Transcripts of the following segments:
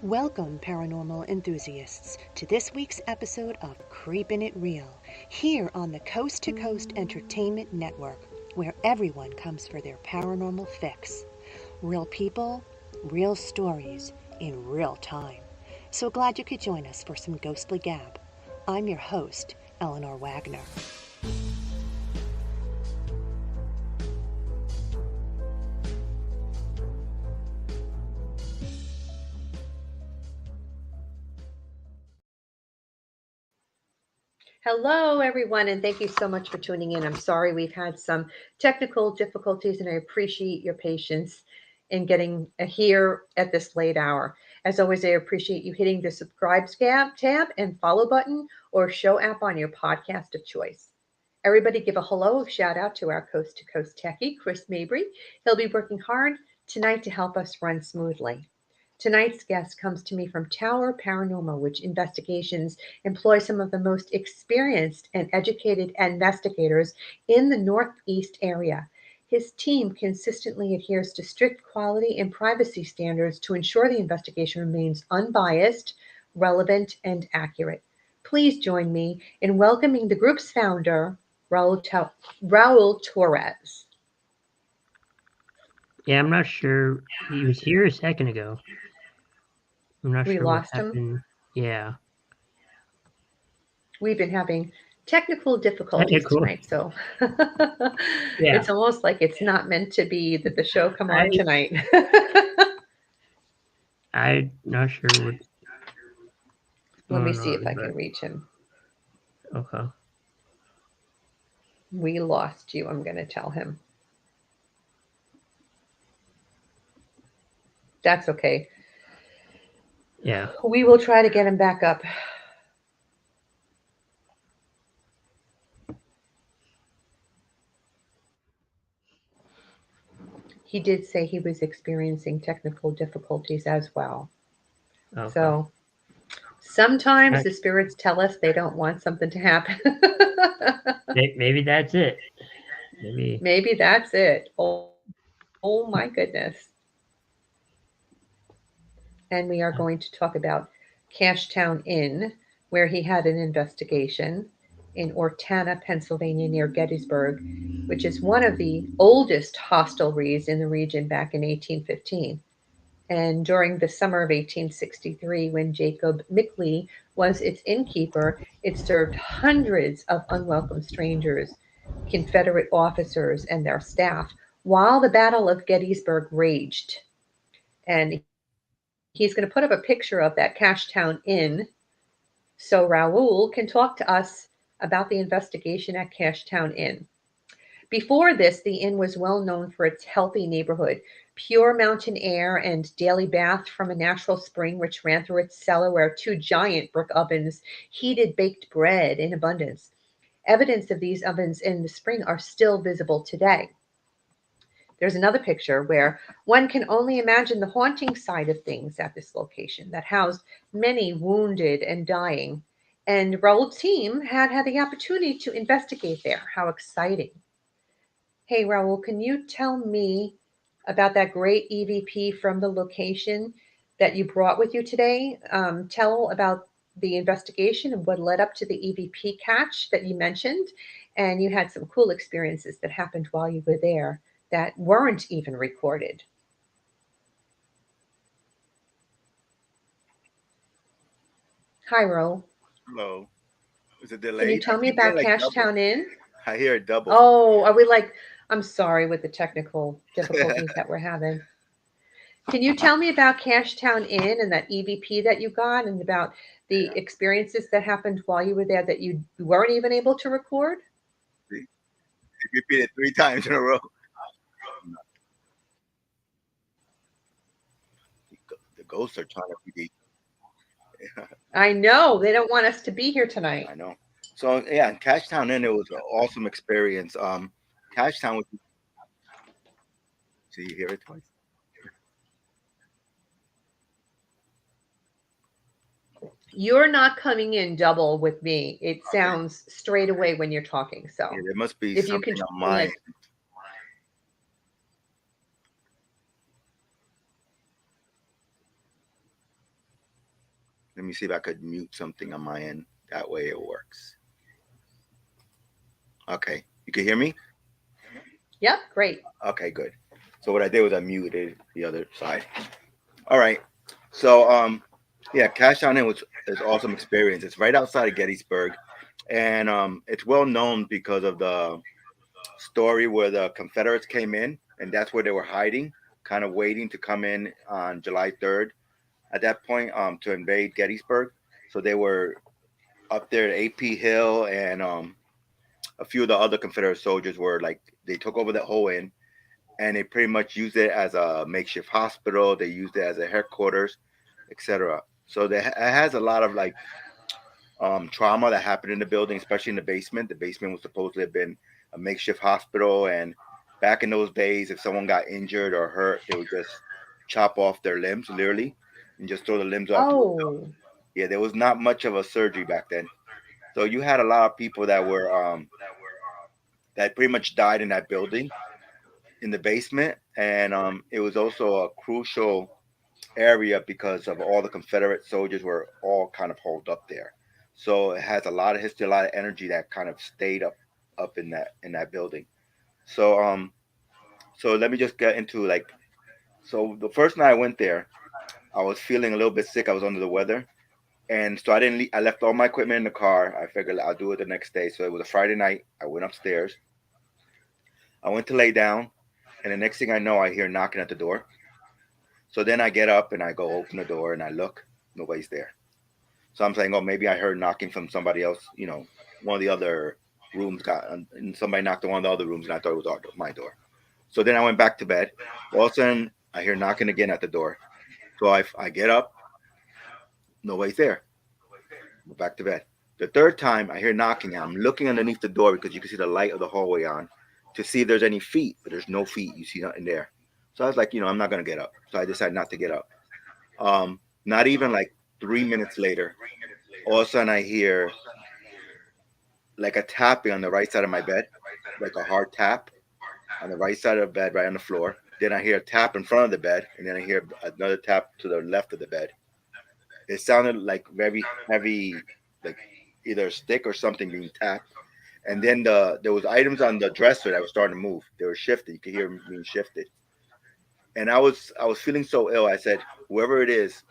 Welcome, paranormal enthusiasts, to this week's episode of Creepin It Reel, here on the Coast to Coast Entertainment Network, where everyone comes for their paranormal fix. Real people, real stories, in real time. So glad you could join us for some ghostly gab. I'm your host, Eleanor Wagner. Hello, everyone, and thank you so much for tuning in. I'm sorry we've had some technical difficulties, and I appreciate your patience in getting here at this late hour. As always, I appreciate you hitting the subscribe tab and follow button or show app on your podcast of choice. Everybody give a hello, shout out to our coast to coast techie, Chris Mabry. He'll be working hard tonight to help us run smoothly. Tonight's guest comes to me from Tower Paranormal, which investigations employ some of the most experienced and educated investigators in the Northeast area. His team consistently adheres to strict quality and privacy standards to ensure the investigation remains unbiased, relevant, and accurate. Please join me in welcoming the group's founder, Raul Torres. Yeah, I'm not sure. He was here a second ago. I'm not We sure what lost him. happened. Yeah. We've been having technical difficulties tonight, so Yeah. it's almost like it's not meant to be that the show come on tonight. I'm not sure what's Let me going see if I on, can reach him. okay. We lost you, I'm going to tell him. That's okay. Yeah. We will try to get him back up. He did say he was experiencing technical difficulties as well. Okay. So sometimes the spirits tell us they don't want something to happen. Maybe that's it. Maybe that's it. Oh my goodness. And we are going to talk about Cashtown Inn, where he had an investigation in Ortana, Pennsylvania, near Gettysburg, which is one of the oldest hostelries in the region back in 1815. And during the summer of 1863, when Jacob Mickley was its innkeeper, it served hundreds of unwelcome strangers, Confederate officers, and their staff while the Battle of Gettysburg raged. And he's going to put up a picture of that Cashtown Inn so Raul can talk to us about the investigation at Cashtown Inn. Before this, the inn was well known for its healthy neighborhood, pure mountain air, and daily bath from a natural spring which ran through its cellar where two giant brick ovens heated baked bread in abundance. Evidence of these ovens in the spring are still visible today. There's another picture where one can only imagine the haunting side of things at this location that housed many wounded and dying. And Raul's team had the opportunity to investigate there. How exciting. Hey, Raul, can you tell me about that great EVP from the location that you brought with you today? Tell about the investigation and what led up to the EVP catch that you mentioned. And you had some cool experiences that happened while you were there that weren't even recorded. Hi, Raul. Hello. Is it delayed? Can you tell me about Cashtown Inn? I hear it double. Oh, are we like, I'm sorry with the technical difficulties that we're having. Can you tell me about Cashtown Inn and that EVP that you got and about the experiences that happened while you were there that you weren't even able to record? You repeat it 3 times in a row. The ghosts are trying to be. I know. They don't want us to be here tonight. I know. So, yeah, in Cashtown Inn, it was an awesome experience. Cashtown was. See, you hear it twice? You're not coming in double with me. It sounds straight away when you're talking. So Yeah, there must be if you can something on my. like, Let me see if I could mute something on my end. That way it works. Okay, you can hear me. yep, great. Okay, good. So what I did was I muted the other side. All right. So yeah, Cash on It was is awesome experience. It's right outside of Gettysburg, and it's well known because of the story where the Confederates came in, and that's where they were hiding, kind of waiting to come in on July 3rd. At that point, to invade Gettysburg, so they were up there at AP Hill, and a few of the other Confederate soldiers were like they took over that whole inn, and they pretty much used it as a makeshift hospital. They used it as a headquarters, etc. So it has a lot of like trauma that happened in the building, especially in the basement. The basement was supposedly have been a makeshift hospital, and back in those days, if someone got injured or hurt, they would just chop off their limbs, literally, and just throw the limbs out the window. Oh, Yeah, there was not much of a surgery back then, so you had a lot of people that were that pretty much died in that building in the basement, and it was also a crucial area because of all the Confederate soldiers were all kind of holed up there. So it has a lot of history, a lot of energy that kind of stayed up in that building. So so let me just get into like so the first night I went there, I was feeling a little bit sick. I was under the weather, and so I didn't. I left all my equipment in the car. I figured I'll do it the next day. So it was a Friday night. I went upstairs. I went to lay down, and the next thing I know, I hear knocking at the door. So then I get up and I go open the door and I look. Nobody's there. So I'm saying, oh, maybe I heard knocking from somebody else. One of the other rooms got, and somebody knocked on one of the other rooms, and I thought it was my door. So then I went back to bed. All of a sudden, I hear knocking again at the door. So I get up, nobody's there. Go back to bed. The third time, I hear knocking. I'm looking underneath the door because you can see the light of the hallway on to see if there's any feet, but there's no feet. You see nothing there. So I was like, I'm not gonna get up. So I decided not to get up. Not even like 3 minutes later, all of a sudden I hear like a tapping on the right side of my bed, like a hard tap on the right side of the bed, right on the floor. Then I hear a tap in front of the bed, and then I hear another tap to the left of the bed. It sounded like very heavy, like either a stick or something being tapped. And then there was items on the dresser that were starting to move. They were shifted. You could hear them being shifted. And I was feeling so ill. I said, whoever it is,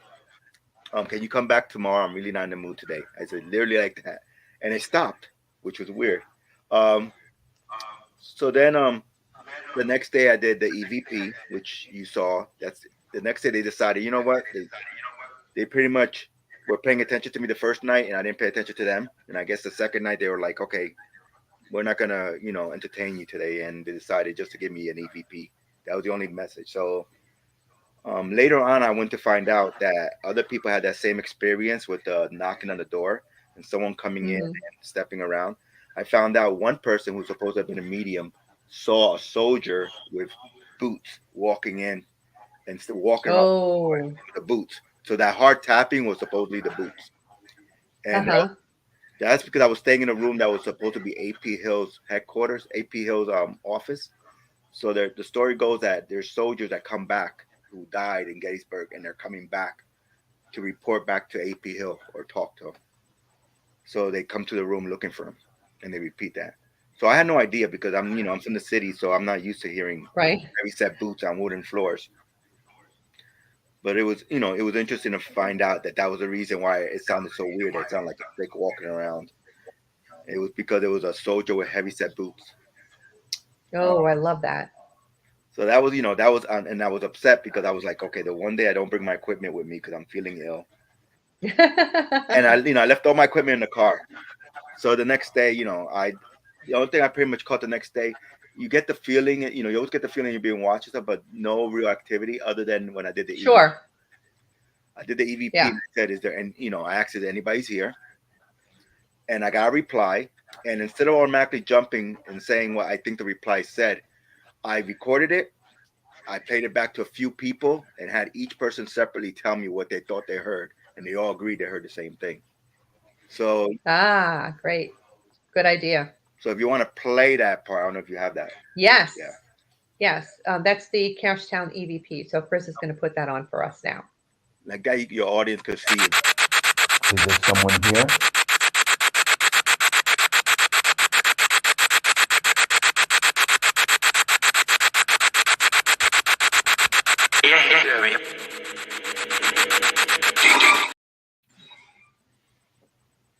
can you come back tomorrow? I'm really not in the mood today. I said literally like that, and it stopped, which was weird. Um, so then the next day I did the EVP, which you saw. That's the next day they decided, you know what? They pretty much were paying attention to me the first night, and I didn't pay attention to them. And I guess the second night they were like, okay, we're not gonna entertain you today, and they decided just to give me an EVP. That was the only message. So later on, I went to find out that other people had that same experience with knocking on the door and someone coming in hmm. and stepping around. I found out one person who's supposed to have been a medium saw a soldier with boots walking in and still walking around Oh, with the boots. So that hard tapping was supposedly the boots. uh And huh. that's because I was staying in a room that was supposed to be AP Hill's headquarters, AP Hill's office. So the story goes that there's soldiers that come back who died in Gettysburg, and they're coming back to report back to AP Hill or talk to him. So they come to the room looking for him, and they repeat that. So I had no idea because I'm from the city, so I'm not used to hearing Right. heavy set boots on wooden floors. But it was interesting to find out that that was the reason why it sounded so weird. It sounded like a snake walking around. It was because it was a soldier with heavy set boots. Oh, Um, I love that. so and I was upset because I was like, okay, the one day I don't bring my equipment with me because I'm feeling ill, and I left all my equipment in the car. So the next day, the only thing I pretty much caught the next day, you get the feeling, you always get the feeling you're being watched and stuff, but no real activity other than when I did the EVP. Sure. I did the EVP Yeah. and I said, is there, and I asked if anybody's here, and I got a reply, and instead of automatically jumping and saying what I think the reply said, I recorded it. I played it back to a few people and had each person separately tell me what they thought they heard. and they all agreed they heard the same thing. So, Ah, great. Good idea. so if you want to play that part, I don't know if you have that. Yes. Yeah, Yes. That's the Cashtown EVP. So Chris is going to put that on for us now. like that, your audience could see it. Is there someone here?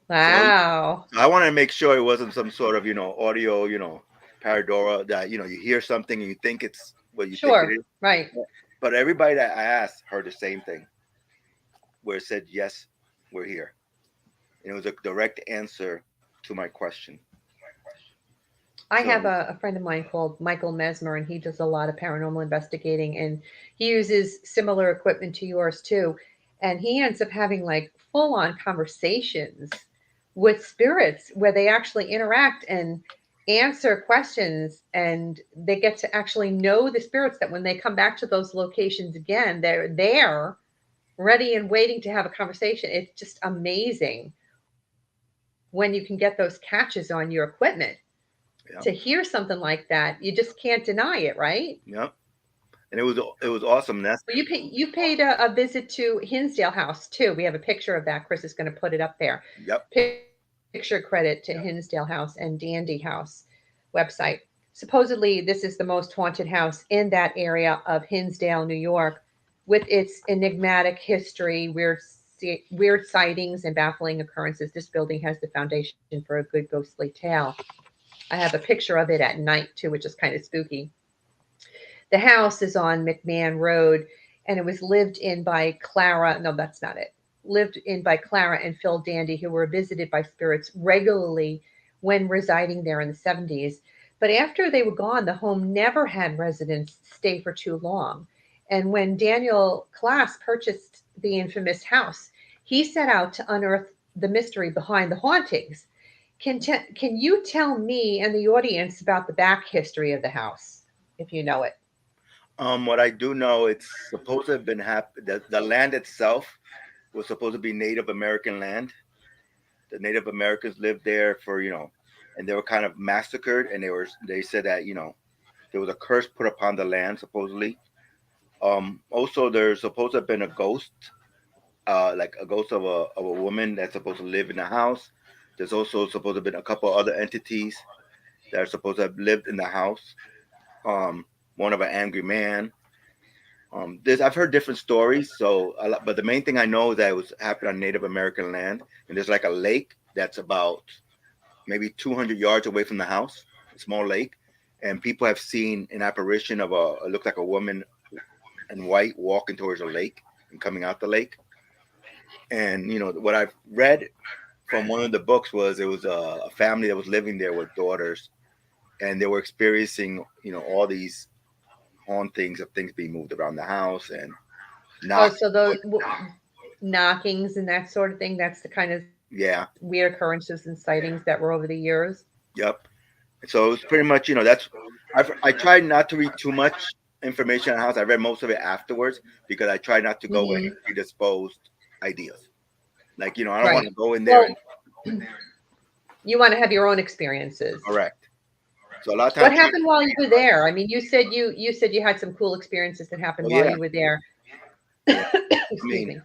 So, Wow. so I wanted to make sure it wasn't some sort of audio paradora that you hear something and you think it's what you think it Sure. is. Right. But everybody that I asked heard the same thing, where it said yes, we're here, and it was a direct answer to my question. I have So a friend of mine called Michael Mesmer, and he does a lot of paranormal investigating, and he uses similar equipment to yours too. And he ends up having like full on conversations with spirits where they actually interact and answer questions, and they get to actually know the spirits that when they come back to those locations again, they're there ready and waiting to have a conversation. It's just amazing when you can get those catches on your equipment to yeah, hear something like that. You just can't deny it, right? yeah, and it was awesome. That's Well, you paid a visit to Hinsdale House too. We have a picture of that. Chris is going to put it up there. yep. Picture credit to Hinsdale House and Dandy House website. Supposedly, this is the most haunted house in that area of Hinsdale, New York, with its enigmatic history, weird sightings, and baffling occurrences. This building has the foundation for a good ghostly tale. I have a picture of it at night too, which is kind of spooky. The house is on McMahon Road, and it was lived in by Clara. No, that's not it. Lived in by Clara and Phil Dandy, who were visited by spirits regularly when residing there in the 70s. But after they were gone, the home never had residents stay for too long. And when Daniel Class purchased the infamous house, he set out to unearth the mystery behind the hauntings. Can you tell me and the audience about the back history of the house, if you know it? What I do know, it's supposed to have been the land itself was supposed to be Native American land. The Native Americans lived there and they were kind of massacred, and they said that there was a curse put upon the land supposedly. Also, there's supposed to have been a ghost, like a ghost of a woman that's supposed to live in the house. There's also supposed to have been a couple other entities that are supposed to have lived in the house. Um, One of an angry man. I've heard different stories, but the main thing I know is that it was happened on Native American land, and there's like a lake that's about maybe 200 yards away from the house, a small lake, and people have seen an apparition of it looked like a woman in white walking towards a lake and coming out the lake. And what I've read from one of the books was it was a family that was living there with daughters, and they were experiencing all these hauntings of things being moved around the house and Oh, knock. so those knockings and that sort of thing, that's the kind of weird Yeah, occurrences and sightings that were over the years. yep. So it's pretty much that's I tried not to read too much information on the house. I read most of it afterwards because I tried not to go with Hmm. predisposed ideas. Like I don't want Right. to go in there Well, and you want to have your own experiences. correct. So a lot of What times, happened while you were there? I mean, you said you had some cool experiences that happened oh while yeah, you were there. yeah. I Excuse mean, me.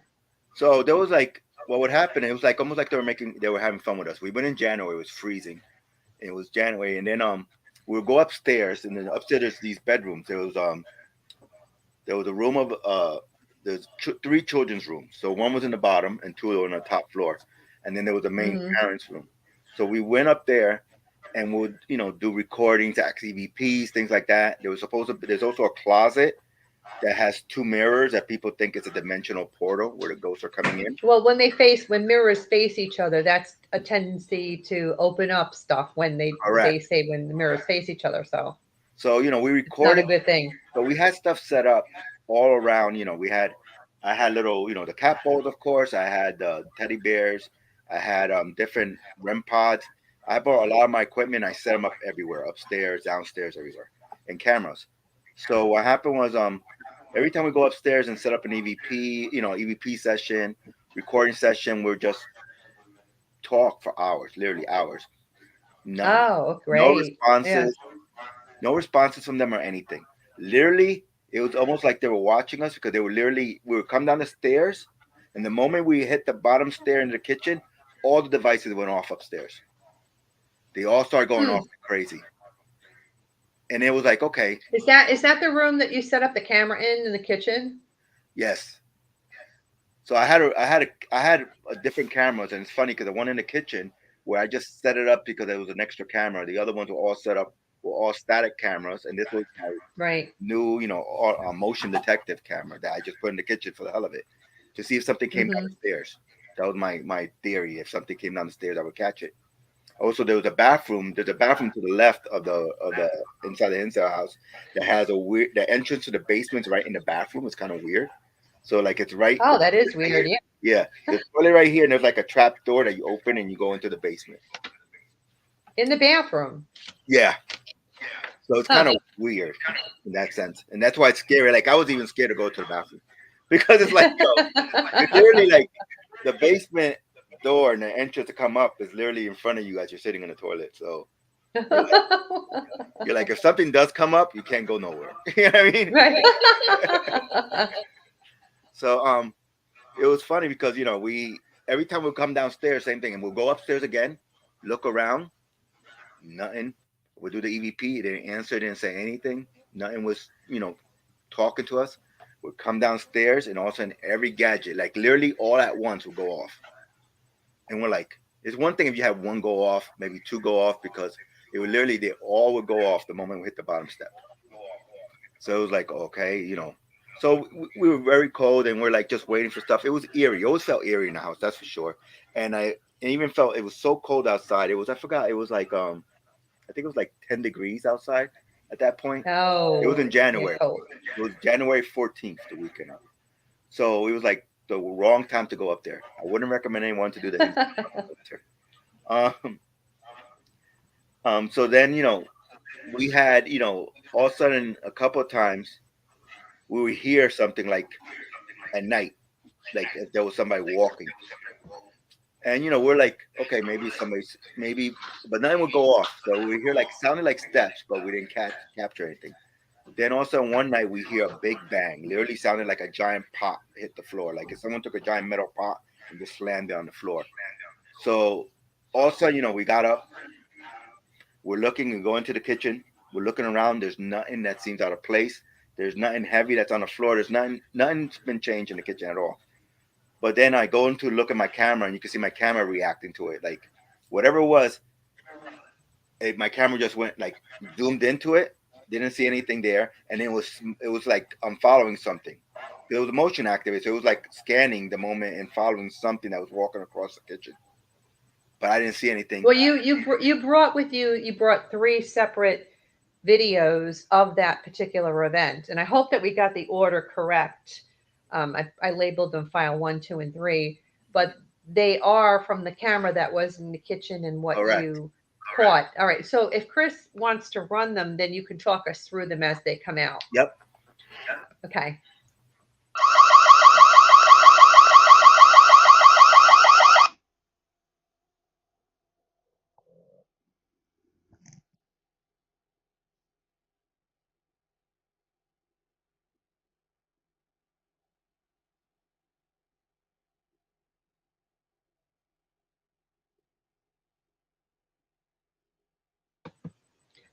so there was like what would happen. It was like almost like they were having fun with us. We went in January. It was freezing. It was January, and then we would go upstairs, and then upstairs there's these bedrooms. There was a room of there's three children's rooms. So one was in the bottom, and two were on the top floor, and then there was a main Hmm. parents' room. So we went up there, and would do recordings, ask EVPs, things like that. There's also a closet that has two mirrors that people think is a dimensional portal where the ghosts are coming in. Well, when mirrors face each other, that's a tendency to open up stuff when they Correct. say when the mirrors face each other. So So we it's not a recorded. good thing. So we had stuff set up all around. I had little, the cat balls, of course. I had teddy bears. I had different REM pods. I bought a lot of my equipment. I set them up everywhere, upstairs, downstairs, everywhere, and cameras. So what happened was every time we go upstairs and set up an EVP, EVP session, recording session. We're just talk for hours, literally hours. None, Oh, no great. Yeah. responses, no responses from them or anything. Literally, it was almost like they were watching us because they were literally we would come down the stairs, and the moment we hit the bottom stair in the kitchen, all the devices went off upstairs. They all started going Hmm. off like crazy, and it was like, okay, Is that the room that you set up the camera in the kitchen? yes. So I had a different cameras, and it's funny because the one in the kitchen where I just set it up because it was an extra camera. The other ones were all set up were all static cameras, and this was my Right. new, motion detective camera that I just put in the kitchen for the hell of it to see if something came down Mm-hmm. the stairs. That was my theory. If something came down the stairs, I would catch it. Also, there was a bathroom. There's a bathroom to the left of the inside house that has a weird. The entrance to the basement's right in the bathroom. It's kind of weird. So like it's right. Oh, The that is toilet weird. here. Yeah. Yeah, the toilet right here, and there's like a trap door that you open and you go into the basement. In the bathroom. Yeah, so it's Huh. kind of weird in that sense, and that's why it's scary. Like I was even scared to go to the bathroom because it's like, it's literally like the basement door and the entrance to come up is literally in front of you as you're sitting in the toilet. So you're like, if something does come up, you can't go nowhere. You know what I mean? Right. So it was funny because we every time we come downstairs, same thing, and we'll go upstairs again, look around, nothing. We'll do the EVP. It didn't answer. Didn't say anything. Nothing was talking to us. We'd come downstairs, and all of a sudden, every gadget, like literally all at once, would go off. And we're like, it's one thing if you have one go off, maybe two go off, because it would literally they all would go off the moment we hit the bottom step. So it was like, okay, So we were very cold, and we're like just waiting for stuff. It was eerie. It always felt eerie in the house, that's for sure. And I even felt it was so cold outside. It was I forgot. It was like I think it was like 10 degrees outside at that point. It was Oh, in yeah, January. cold. It was January 14th, the weekend of. So it was like the wrong time to go up there. I wouldn't recommend anyone to do that in winter. Um, so then, we had, all of a sudden, a couple of times, we would hear something like at night, like if there was somebody walking. And, we're like, okay, maybe somebody's, maybe, but nothing would go off. So we hear like, sounded like steps, but we didn't capture anything. Then also one night we hear a big bang, literally sounded like a giant pot hit the floor, like if someone took a giant metal pot and just slammed it on the floor. So all of a sudden, we got up, we're looking and go into the kitchen. We're looking around. There's nothing that seems out of place. There's nothing heavy that's on the floor. There's nothing's been changed in the kitchen at all. But then I go into look at my camera, and you can see my camera reacting to it. Like whatever it was, my camera just went like zoomed into it. Didn't see anything there, and it was like I'm following something. It was a motion activated, so it was like scanning the moment and following something that was walking across the kitchen. But I didn't see anything. Well, you brought with you brought three separate videos of that particular event, and I hope that we got the order correct. I labeled them file one, two, and three, but they are from the camera that was in the kitchen and what Correct. you caught. All right, so if Chris wants to run them, then you can talk us through them as they come out. Yep. Okay.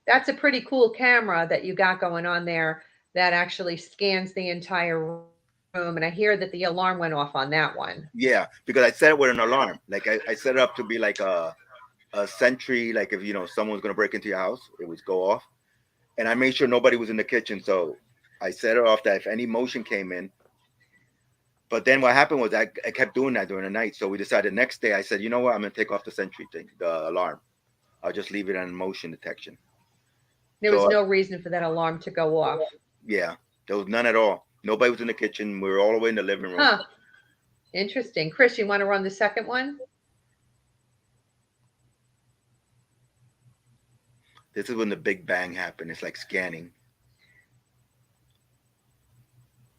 That's a pretty cool camera that you got going on there that actually scans the entire room. And I hear that the alarm went off on that one. Yeah, because I set it with an alarm. Like I set it up to be like a sentry. Like if someone's gonna break into your house, it would go off. And I made sure nobody was in the kitchen, so I set it off that if any motion came in. But then what happened was I kept doing that during the night. So we decided the next day. I said, you know what? I'm gonna take off the sentry thing, the alarm. I'll just leave it on motion detection. There was So no reason for that alarm to go off. yeah, there was none at all. Nobody was in the kitchen. We were all the way in the living room. Huh. Interesting. Chris, you want to run the second one? This is when the big bang happened. It's like scanning.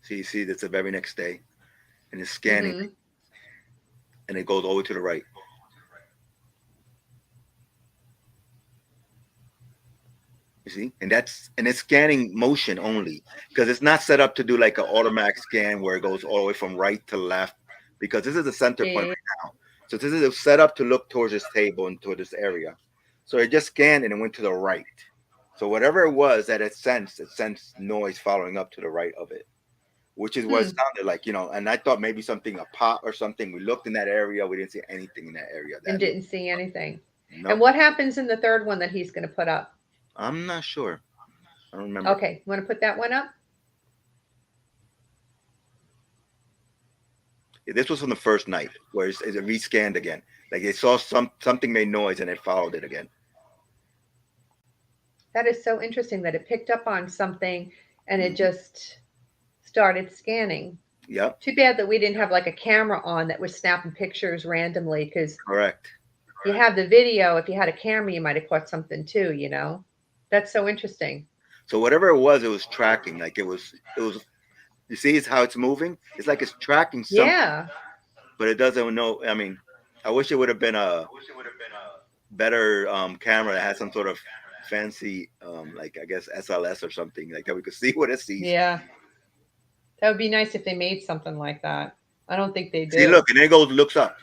See, that's the very next day, and it's scanning. Mm-hmm. and it goes over to the right. You see, and it's scanning motion only because it's not set up to do like an automatic scan where it goes all the way from right to left. Because this is the center point Yeah. right now, so this is set up to look towards this table and toward this area. So it just scanned and it went to the right. So whatever it was that it sensed noise following up to the right of it, which is what it Hmm. sounded like, you know. And I thought maybe something a pot or something. We looked in that area, we didn't see anything in that area. And That looked didn't see anything. no, And what happens in the third one that he's going to put up? I'm not sure. I don't remember. Okay, you want to put that one up? This was from the first night where it's rescanned again. Like they saw something made noise and it followed it again. That is so interesting that it picked up on something and it Mhm. just started scanning. Yep, Too bad that we didn't have like a camera on that was snapping pictures randomly because correct. you have the video. If you had a camera, you might have caught something too, you know? That's so interesting. So whatever it was tracking. Like it was. You see, it's how it's moving. It's like it's tracking something, Yeah. but it doesn't know. I mean, I wish it would have been a better camera that had some sort of fancy, like I guess SLS or something like that. We could see what it sees. Yeah. That would be nice if they made something like that. I don't think they See, do. look, and then it goes, looks up,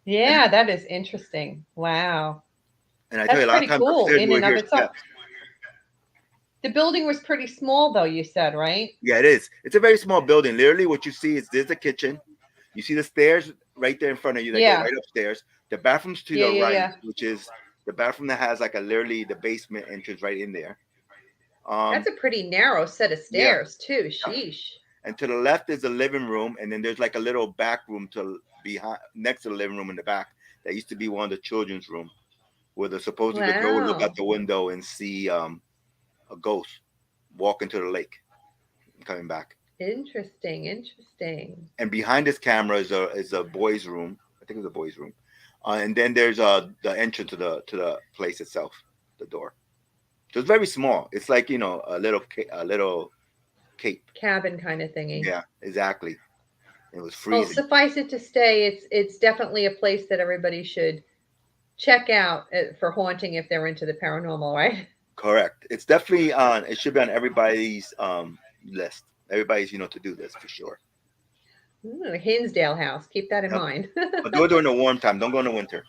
and Yeah, that is interesting. Wow. and I tell That's you, a lot of pretty times cool upstairs in you will and of hear itself. steps. The building was pretty small, though, you said, right? Yeah, it is. It's a very small building. Literally, what you see is there's the kitchen. You see the stairs right there in front of you that go Yeah. right upstairs. The bathroom's to Yeah, the yeah, right, yeah. which is the bathroom that has like a literally the basement entrance right in there. That's a pretty narrow set of Yeah, stairs, too. Sheesh. and to the left is the living room, and then there's like a little back room to behind next to the living room in the back that used to be one of the children's room where supposedly the girl would look out Wow. the window and see a ghost walk into the lake and coming back. Interesting. Interesting. And behind this camera is a boys' room. I think it was a boys' room, and then there's the entrance to the place itself, the door. So it's very small. It's like a little cape. Cabin kind of thingy. Yeah, exactly. It was Well, freezing. suffice it to say, it's definitely a place that everybody should check out for haunting if they're into the paranormal, right? Correct. It's definitely on. It should be on everybody's list. Everybody's to do this for sure. Ooh, Hinsdale House. Keep that in Yep. mind. But do it during the warm time. Don't go in the winter.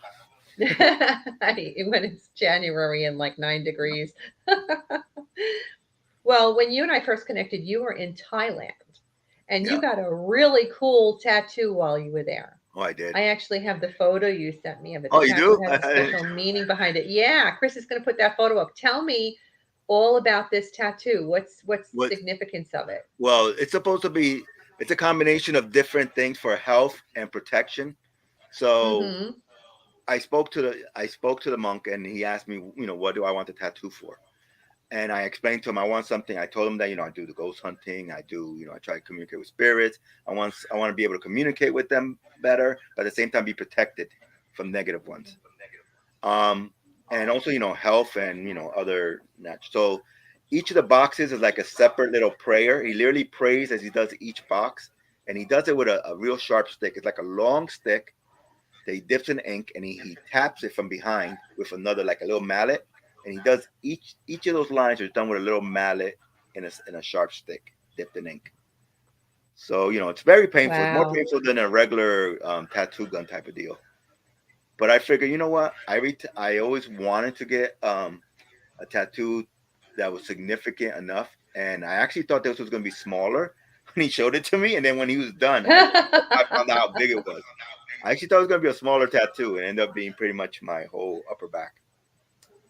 When it's January and like 9 degrees. Well, when you and I first connected, you were in Thailand and Yeah. you got a really cool tattoo while you were there. Oh, I did. I actually have the photo you sent me of it. Oh, The you tattoo do? has a special meaning behind it. Yeah, Chris is going to put that photo up. Tell me all about this tattoo. What's the What? significance of it? Well, it's supposed to be. It's a combination of different things for health and protection. So Mm-hmm. I spoke to the monk, and he asked me, what do I want the tattoo for? And I explained to him I want something. I told him that I do the ghost hunting. I do I try to communicate with spirits. I want to be able to communicate with them better, but at the same time be protected from negative ones. Um, and also health and other natural. So each of the boxes is like a separate little prayer. He literally prays as he does each box, and he does it with a real sharp stick. It's like a long stick that he dips in ink, and he taps it from behind with another like a little mallet, and he does each of those lines are done with a little mallet in a sharp stick dipped in ink. So it's very painful. It's more Wow. painful than a regular tattoo gun type of deal. But I figure, you know what? I always wanted to get a tattoo that was significant enough, and I actually thought this was going to be smaller when he showed it to me, and then when he was done, I found out how big it was. I actually thought it was going to be a smaller tattoo, and it ended up being pretty much my whole upper back.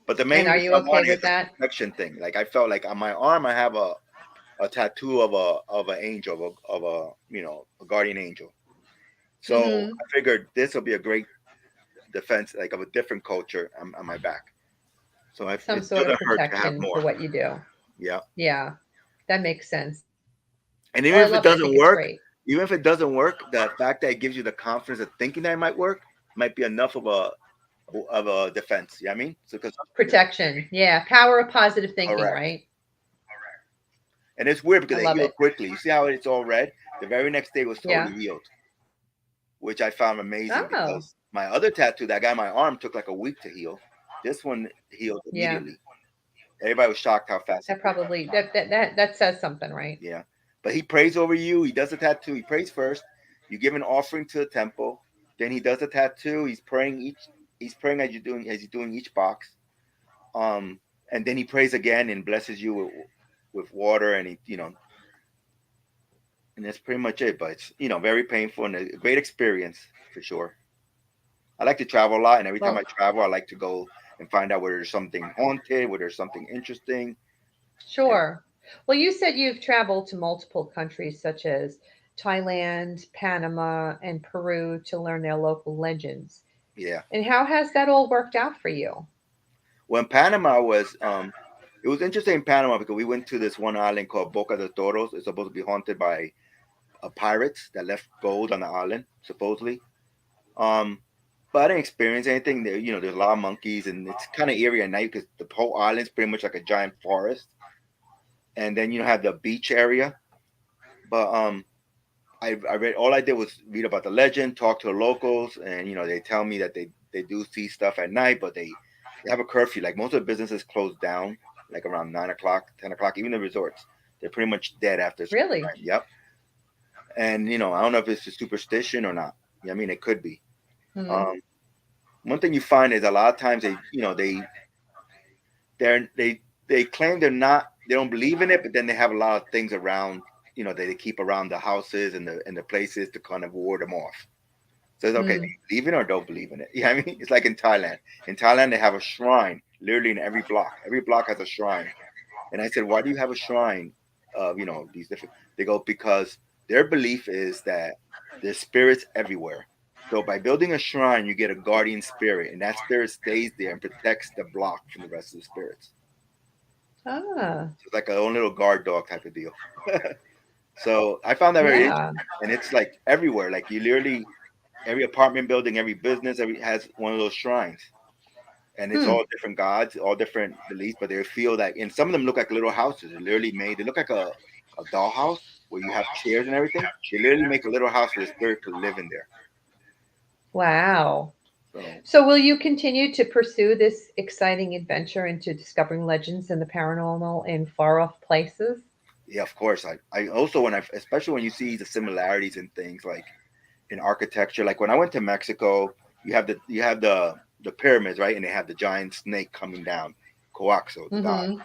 But the And main are reason you I okay wanted is with the that? protection thing. Like I felt like on my arm, I have a tattoo of an angel, of a guardian angel. So Mm-hmm. I figured this will be a great defense, like of a different culture on my back. So Some it sort of doesn't hurt to have protection more. for what you do. Yeah. Yeah, that makes sense. And Well, even I if it love it. I doesn't think it's work, great. the fact that it gives you the confidence of thinking that it might work might be enough of a defense. You know what I mean? So because Protection. Yeah, power of positive thinking, correct. right? And it's weird because I they love heal it. quickly. You see how it's all red? The very next day it was Yeah. totally healed. which I found amazing Oh, because my other tattoo that got my arm took like a week to heal. This one healed yeah. immediately. Everybody was shocked how fast it That did. probably that says something, right? Yeah. But he prays over you. He does the tattoo. He prays first. You give an offering to the temple. Then he does the tattoo. He's praying as he's doing each box. Um and then he prays again and blesses you with water and and that's pretty much it. But it's very painful and a great experience for sure. I like to travel a lot, and every time I Well, travel, I like to go and find out where there's something haunted, where there's something interesting. And sure. Well, you said you've traveled to multiple countries such as Thailand, Panama, and Peru to learn their local legends. yeah, And how has that all worked out for you? when Panama was, it was interesting in Panama because we went to this one island called Boca de Toros. It's supposed to be haunted by pirates that left gold on the island, supposedly. Um, but I didn't experience anything there. There's a lot of monkeys, and it's kind of eerie at night because the whole island's pretty much like a giant forest. And then you have the beach area. But I read all I did was read about the legend, talk to the locals, and they tell me that they do see stuff at night, but they have a curfew. Like most of the businesses close down like around 9 o'clock, 10 o'clock. Even the resorts, they're pretty much dead after a certain Really? time. Yep. And I don't know if it's a superstition or not. I mean, it could be. Hmm. Um, One thing you find is a lot of times they they claim they don't believe in it, but then they have a lot of things around that they keep around the houses and the places to kind of ward them off. So it's okay, do Hmm. you believe in it or don't believe in it? I mean, it's like in Thailand. In Thailand, they have a shrine literally in every block. Every block has a shrine. And I said, why do you have a shrine of these different? They go because their belief is that there's spirits everywhere. So by building a shrine, you get a guardian spirit, and that spirit stays there and protects the block from the rest of the spirits. Ah, So it's like a own little guard dog type of deal. So I found that very yeah. interesting, and it's like everywhere. Like you literally every apartment building, every business, every has one of those shrines, and it's Hmm. all different gods, all different beliefs. But they feel that, and some of them look like little houses. They're literally made. They look like a dollhouse where you have chairs and everything. They literally make a little house for the spirit to live in there. Wow. So So, will you continue to pursue this exciting adventure into discovering legends and the paranormal in far off places? yeah, of course. I also especially when you see the similarities in things like in architecture. Like when I went to Mexico, you have the pyramids, right? And they have the giant snake coming down, Coaxo, the god. Mm-hmm.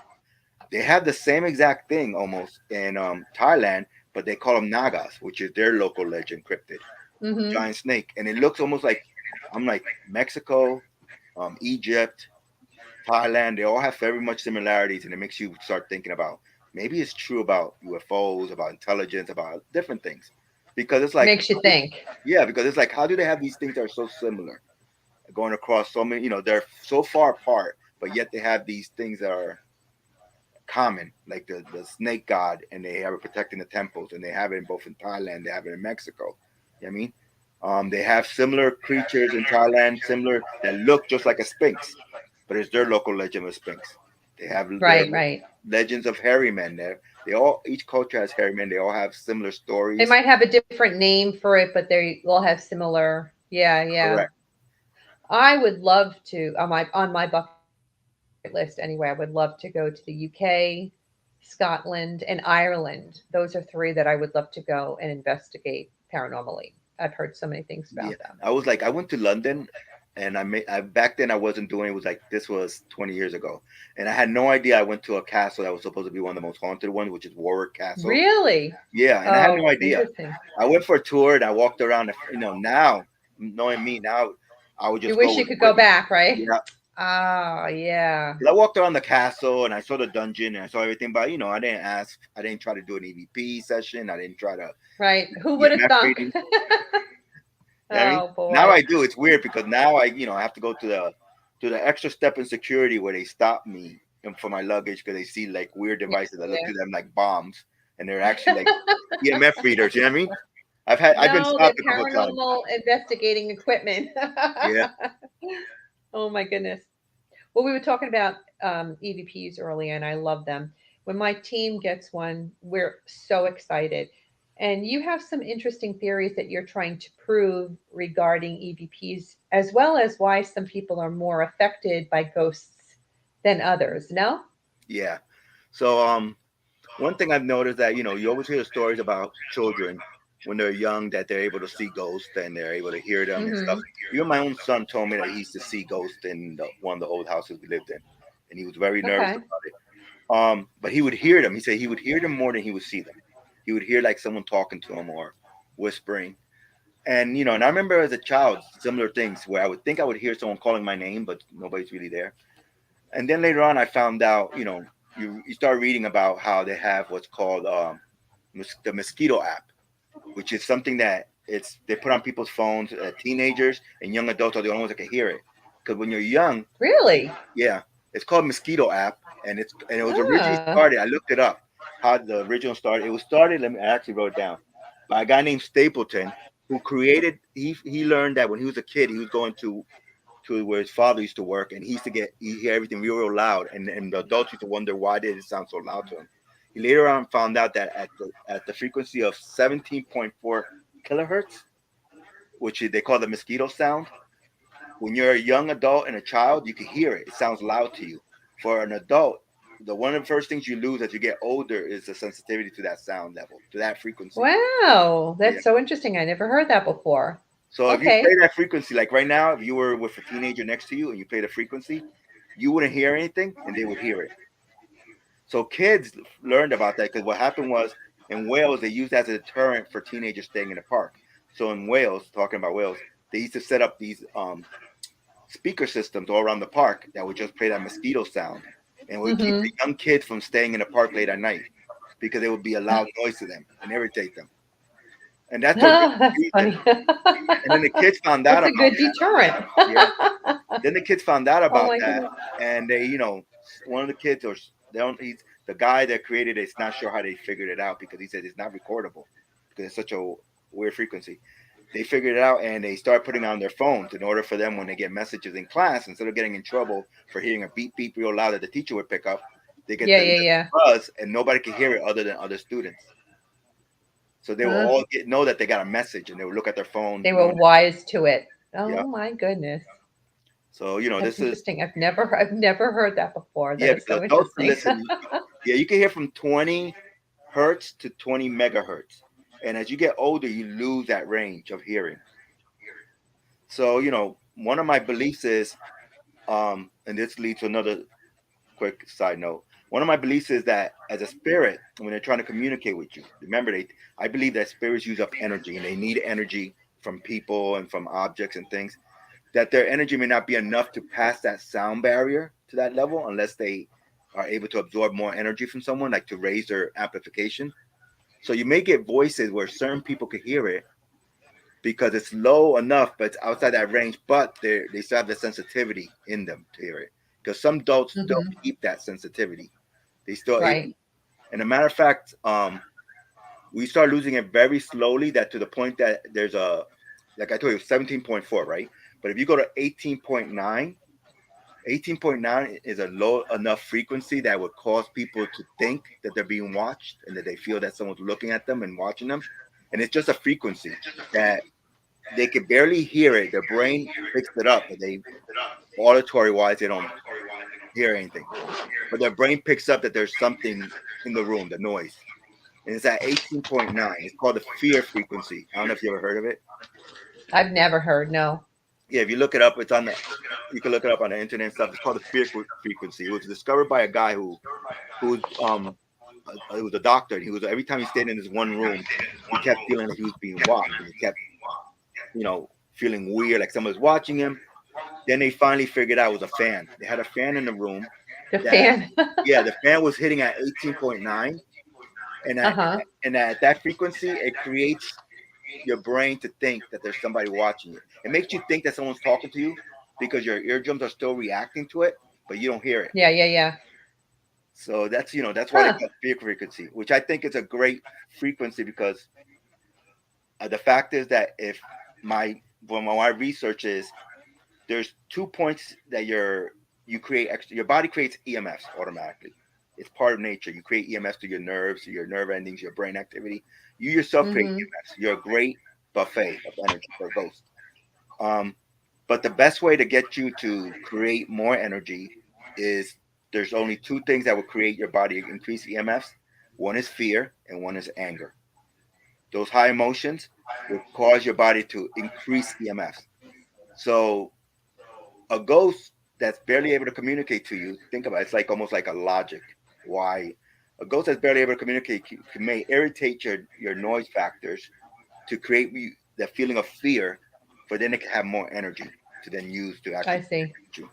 They have the same exact thing almost in Thailand, but they call them Nagas, which is their local legend cryptid, Mm-hmm. giant snake, and it looks almost like I'm like Mexico, Egypt, Thailand. They all have very much similarities, and it makes you start thinking about maybe it's true about UFOs, about intelligence, about different things, because it's like Makes you think. yeah, because it's like how do they have these things that are so similar, going across so many, they're so far apart, but yet they have these things that are common, like the snake god, and they have it protecting the temples, and they have it in both in Thailand, they have it in Mexico. You know what I mean? They have similar creatures in Thailand, similar that look just like a sphinx, but it's their local legend of a sphinx. They have their Right, right. legends of hairy men. They all each culture has hairy men. They all have similar They stories. might have a different name for it, but they all have similar. Yeah, yeah. Correct. I would love to on my bucket list anyway. I would love to go to the UK, Scotland, and Ireland. Those are three that I would love to go and investigate paranormally. I've heard so many things about Yeah, them. I went to London, and back then I wasn't doing it. Was like this was 20 years ago, and I had no idea I went to a castle that was supposed to be one of the most haunted ones, which is Warwick Castle. Really? Yeah, and I had no Oh, idea. interesting. I went for a tour and I walked around. Now knowing me now, I would You just go wish you with could go equipment. back, right? Yeah, Ah, yeah. 'cause I walked around the castle and I saw the dungeon and I saw everything, but I didn't ask. I didn't try to do an EVP session. I didn't try to Right. Who would have EMF thunk? reading. You know what I mean? Oh Now boy. I do. It's weird because now I have to go to the extra step in security where they stop me for my luggage because they see like weird devices that look Yeah. to them like bombs, and they're actually like EMF readers. You know what I mean? I've been No, they're stopped a couple of times. paranormal investigating equipment. Yeah, Oh my goodness. Well, we were talking about EVPs earlier, and I love them. When my team gets one, we're so excited. And you have some interesting theories that you're trying to prove regarding EVPs, as well as why some people are more affected by ghosts than others. No? Yeah. So one thing I've noticed that you always hear the stories about children when they're young that they're able to see ghosts and they're able to hear them and stuff. Mm-hmm. Even my own son told me that he used to see ghosts in one of the old houses we lived in, and he was very nervous Okay. about it. But he would hear them. He said he would hear them more than he would see them. He would hear like someone talking to him or whispering. And and I remember as a child similar things where I would think I would hear someone calling my name, but nobody's really there. And then later on, I found out, you start reading about how they have what's called the mosquito app, which is something that they put on people's phones. Teenagers and young adults are the only ones that can hear it. Because when you're young, Really? yeah, it's called mosquito app, and it was originally Ah. started. I looked it up how the original started. It was started. I actually wrote it down by a guy named Stapleton, who created. He learned that when he was a kid, he was going to where his father used to work, and he hear everything real loud, and the adults used to wonder why did it sound so loud to him. He later on found out that at the frequency of 17.4 kilohertz, they call the mosquito sound, when you're a young adult and a child, you can hear it. It sounds loud to you. For an adult, the one of the first things you lose as you get older is the sensitivity to that sound level, to that frequency. Wow. Yeah. That's so interesting. I never heard that before. So if you Okay. play that frequency, like right now, if you were with a teenager next to you and you play the frequency, you wouldn't hear anything and they would hear it. So kids learned about that because what happened was in Wales, they used that as a deterrent for teenagers staying in the park. So in Wales, talking about Wales, they used to set up these speaker systems all around the park that would just play that mosquito sound and would keep Mm-hmm. the young kids from staying in the park late at night because it would be a loud noise to them and irritate them. And that's the Oh, that's reason. funny. And then the kids found out That's a about good that. deterrent. Yeah. Then the kids found out Oh about my that, goodness. and one of the kids, or they don't, he's the guy that created it. It's not sure how they figured it out because he said it's not recordable because it's such a weird frequency. They figured it out and they start putting it on their phones in order for them when they get messages in class, instead of getting in trouble for hearing a beep beep real loud that the teacher would pick up, they get Yeah, the yeah, little yeah. buzz and nobody can hear it other than other students. So they will Huh. all know that they got a message and they will look at their phone They were knowing. wise to it. Yeah. Oh my goodness. So That's this is. interesting. I've never heard that before. That Yeah, is because so adults can interesting. listen. Yeah, you can hear from 20 hertz to 20 megahertz. And as you get older, you lose that range of hearing. So, one of my beliefs is, and this leads to another quick side note. One of my beliefs is that as a spirit, when they're trying to communicate with you, remember, I believe that spirits use up energy and they need energy from people and from objects and things, that their energy may not be enough to pass that sound barrier to that level unless they are able to absorb more energy from someone, like to raise their amplification. So you may get voices where certain people can hear it because it's low enough, but it's outside that range, but they still have the sensitivity in them to hear it. Because some adults still Hmm. keep that sensitivity. They still able, Right. and a matter of fact, we start losing it very slowly. That to the point that there's like I told you, 17.4, right? But if you go to 18.9, 18.9 is a low enough frequency that would cause people to think that they're being watched and that they feel that someone's looking at them and watching them. And it's just a frequency that they can barely hear it. Their brain picks it up, but they auditory wise they don't hear anything. But their brain picks up that there's something in the room, the noise. And it's at 18.9. It's called the fear frequency. I don't know if you ever heard of it. I've never heard. No. Yeah, if you look it up, it's on the you can look it up on the internet and stuff. It's called the fear frequency. It was discovered by a guy who was he was a doctor. And he was every time he stayed in this one room, he kept feeling that he was being watched, and he kept feeling weird, like someone was watching him. Then they finally figured out it was a fan. They had a fan in the room The that, fan. yeah, the fan was hitting at 18.9, and Uh at huh. that frequency, it creates your brain to think that there's somebody watching you. It makes you think that someone's talking to you because your eardrums are still reacting to it, but you don't hear it. Yeah, yeah, yeah. So that's why they Huh. call it fear frequency, which I think is a great frequency because the fact is that if my when my research is there's 2 points that you create extra. Your body creates EMFs automatically. It's part of nature. You create EMFs through your nerves, your nerve endings, your brain activity. You yourself create Mm-hmm. EMFs. You're a great buffet of energy for a ghost. Um, but the best way to get you to create more energy is there's only two things that will create your body increase EMFs. One is fear and one is anger. Those high emotions will cause your body to increase EMFs. So a ghost that's barely able to communicate to you, think about it, it's like almost like a logic. Why? A ghost that's barely able to communicate may irritate your noise factors to create the feeling of fear, for then it can have more energy to then use to I actually see. protect you.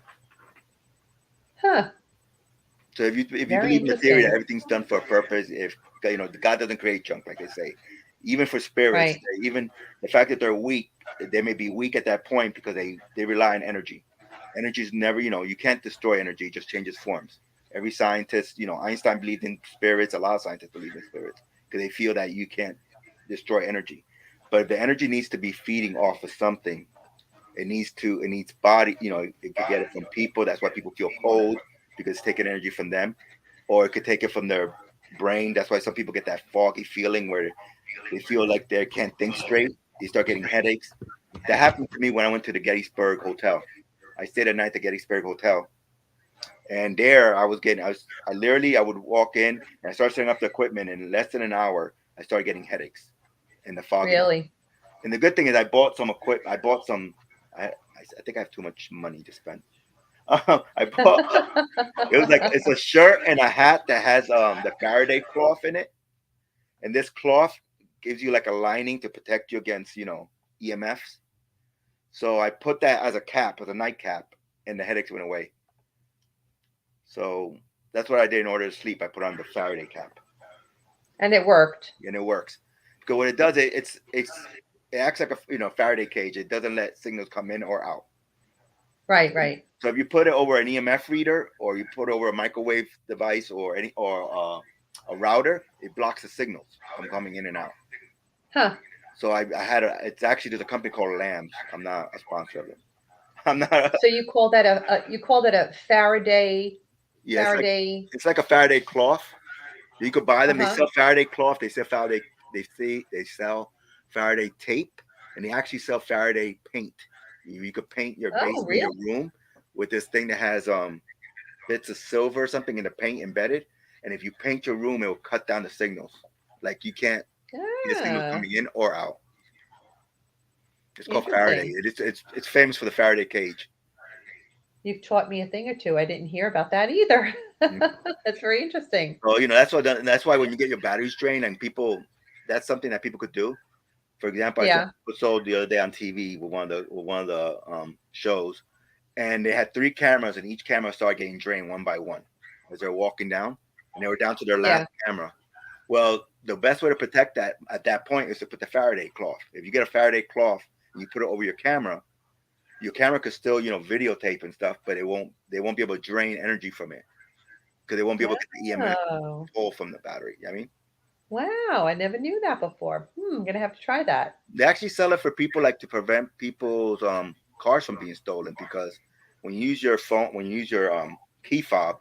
Huh. So if you Very believe in the theory that interesting. everything's done for a purpose, if God doesn't create junk, like they say, even for spirits, Right. even the fact that they're weak, they may be weak at that point because they rely on energy. Energy is never, you can't destroy energy; it just changes forms. Every scientist, Einstein believed in spirits. A lot of scientists believe in spirits because they feel that you can't destroy energy, but the energy needs to be feeding off of something. It needs body. It could get it from people. That's why people feel cold because it's taking energy from them, or it could take it from their brain. That's why some people get that foggy feeling where they feel like they can't think straight. They start getting headaches. That happened to me when I went to the Gettysburg Hotel. I stayed at night at the Gettysburg Hotel, and there I literally I would walk in and I started setting up the equipment. And in less than an hour, I started getting headaches and the fogginess. Really. And the good thing is, I bought some equip. I bought some. I think I have too much money to spend. I bought. It was like it's a shirt and a hat that has the Faraday cloth in it, and this cloth gives you like a lining to protect you against EMFs. So I put that as a cap, as a nightcap, and the headaches went away. So that's what I did in order to sleep. I put on the Faraday cap, And it worked. and it works. Because what it does, it acts like a Faraday cage. It doesn't let signals come in or out. Right, right. So if you put it over an EMF reader, or you put it over a microwave device, or a router, it blocks the signals from coming in and out. Huh. So I had it's actually there's a company called Lambs. I'm not a sponsor of them. I'm not. So you call that you call that a Faraday Yeah, Faraday. it's like a Faraday cloth. You could buy them. They Uh-huh. sell Faraday cloth. They sell Faraday. They sell Faraday tape, and they actually sell Faraday paint. You could paint your Oh, basement, really? your room, with this thing that has bits of silver or something in the paint embedded. And if you paint your room, it will cut down the signals. Like you can't get signals Ah, coming in or out. It's called Faraday. interesting. It's famous for the Faraday cage. You've taught me a thing or two. I didn't hear about that either. Mm. That's very interesting. So that's why when you get your batteries drained and people, that's something that people could do. For example, I saw Yeah, episode the other day on TV with one of the shows, and they had three cameras, and each camera started getting drained one by one as they're walking down, and they were down to their last yeah. camera. Well, the best way to protect that at that point is to put the Faraday cloth. If you get a Faraday cloth and you put it over your camera could still videotape and stuff, but they won't be able to drain energy from it because they won't be able to get the EMF Oh, pull from the battery. You know what I mean, wow. I never knew that before. I'm gonna have to try that. they actually sell it for people like to prevent people's cars from being stolen because when you use your key fob,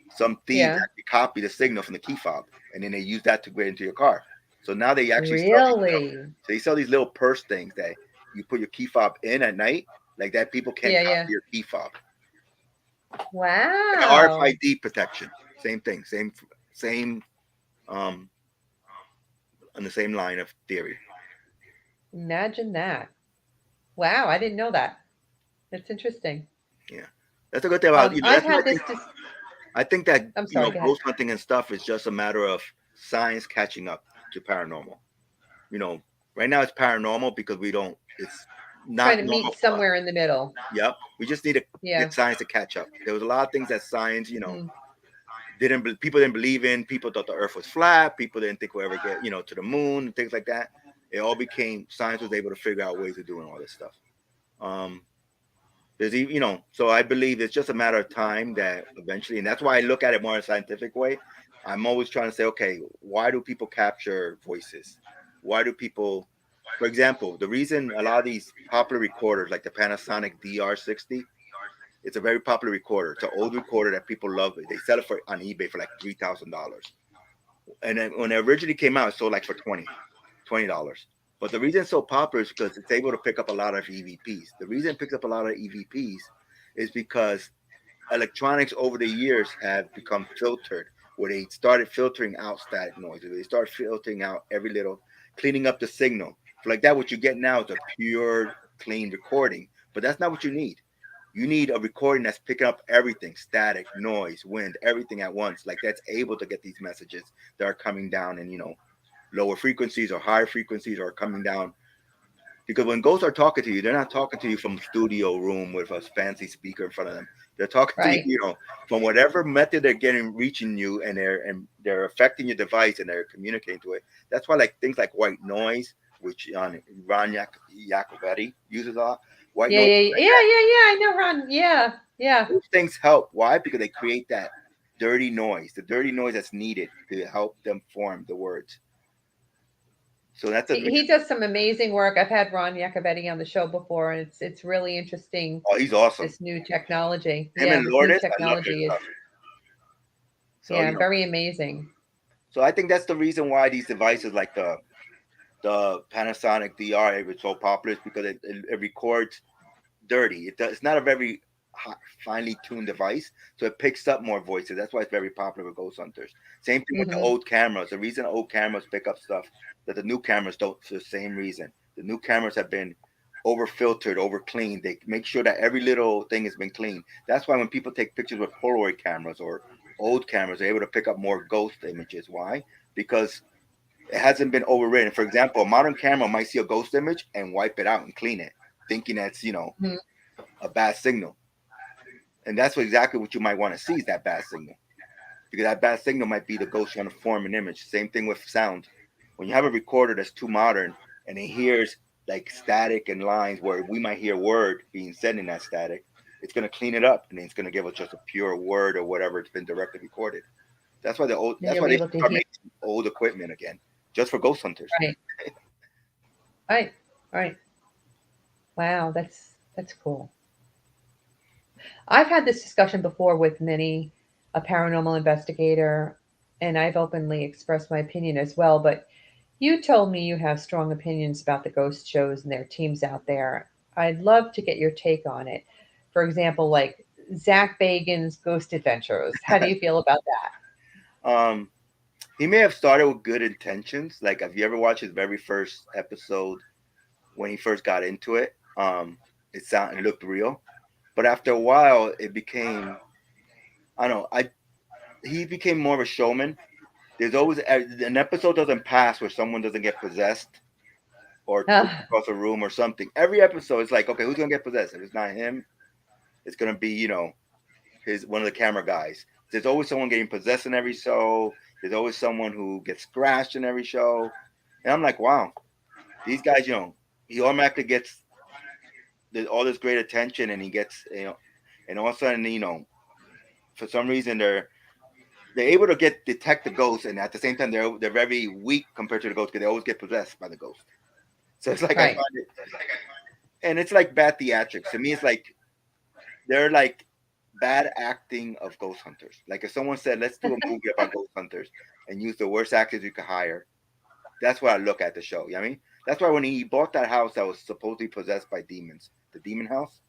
some thieves Yeah. actually copy the signal from the key fob and then they use that to get into your car. So now they actually sell Really? these little purse things that you put your key fob in at night, like that people can't Yeah, copy yeah. your key fob. Like an Wow. RFID protection, same thing, same um on the same line of theory. Imagine that. Wow, I didn't know that. That's interesting. Yeah, that's a good thing about I've that's what had this. I think that I'm sorry. Go ahead. ghost hunting and stuff is just a matter of science catching up to paranormal. You know, right now it's paranormal because we don't. It's Trying not to normal meet for us. somewhere in the middle. Yep, we just need to Yeah. get science to catch up. There was a lot of things that science, Mm. people didn't believe in. People thought the Earth was flat. People didn't think we'll ever get to the moon and things like that. It all became science was able to figure out ways of doing all this stuff. Um, so I believe it's just a matter of time that eventually, and that's why I look at it more in a scientific way. I'm always trying to say, okay, why do people capture voices? Why do people, for example, the reason a lot of these popular recorders like the Panasonic DR60 It's a very popular recorder. It's an old recorder that people love. They sell it for on eBay for like $3,000. And then when it originally came out, it sold like for $20. But the reason it's so popular is because it's able to pick up a lot of EVPs. The reason it picks up a lot of EVPs is because electronics over the years have become filtered, where they started filtering out static noises. They start filtering out every little, cleaning up the signal. For like that, what you get now is a pure, clean recording. But that's not what you need. You need a recording that's picking up everything, static, noise, wind, everything at once. Like that's able to get these messages that are coming down in, lower frequencies or higher frequencies or coming down. Because when ghosts are talking to you, they're not talking to you from a studio room with a fancy speaker in front of them. They're talking to you, Right. from whatever method they're getting reaching you, and they're affecting your device and they're communicating to it. That's why like things like white noise, which Ron Yacovetti uses a lot. White Yeah, noise, yeah, yeah, yeah, yeah. I know, Ron. Yeah, yeah. those things help. Why? Because they create that dirty noise, the dirty noise that's needed to help them form the words. So that's a He does some amazing work. I've had Ron Yacovetti on the show before, and it's really interesting. oh, he's awesome. This new technology. Him Yeah, and this new Lourdes, I love their technology is, stuff. So yeah, very amazing. so I think that's the reason why these devices like the Panasonic DR is so popular is because it records dirty. It's not a very finely tuned device, so it picks up more voices. That's why it's very popular with ghost hunters. Same thing with the Hmm. old cameras. The reason old cameras pick up stuff that the new cameras don't, for the same reason. The new cameras have been over filtered, over cleaned. They make sure that every little thing has been cleaned. That's why when people take pictures with Polaroid cameras or old cameras, they're able to pick up more ghost images. Why? Because it hasn't been overwritten. For example, a modern camera might see a ghost image and wipe it out and clean it, thinking that's Hmm. a bad signal. And that's exactly what you might want to see is that bad signal, because that bad signal might be the ghost trying to form an image. Same thing with sound. When you have a recorder that's too modern and it hears like static and lines where we might hear word being said in that static, it's going to clean it up and it's going to give us just a pure word or whatever it's been directly recorded. That's why And that's you'll why be they able should to start hear. making old equipment again, just for ghost hunters. Right, right, right. Wow, that's cool. I've had this discussion before with many a paranormal investigator, and I've openly expressed my opinion as well. But you told me you have strong opinions about the ghost shows and their teams out there. I'd love to get your take on it. For example, like Zach Bagan's Ghost Adventures. How do you feel about that? um, he may have started with good intentions. Like, if you ever watched his very first episode when he first got into it, it looked real. But after a while, it became, I don't know, he became more of a showman. There's always an episode doesn't pass where someone doesn't get possessed or pushed Ah, across a room or something. Every episode, it's like, okay, who's gonna get possessed? If it's not him, it's gonna be his one of the camera guys. There's always someone getting possessed in every show. There's always someone who gets scratched in every show, and I'm like, wow, these guys, he automatically gets all this great attention, and he gets, and all of a sudden, for some reason they're able to detect the ghost, and at the same time they're very weak compared to the ghost because they always get possessed by the ghost. So it's like I right. find it, and it's like bad theatrics to me. It's like they're like bad acting of ghost hunters. Like if someone said, "Let's do a movie about ghost hunters," and use the worst actors you could hire, that's what I look at the show. You know what I mean? That's why when he bought that house that was supposedly possessed by demons, the demon house.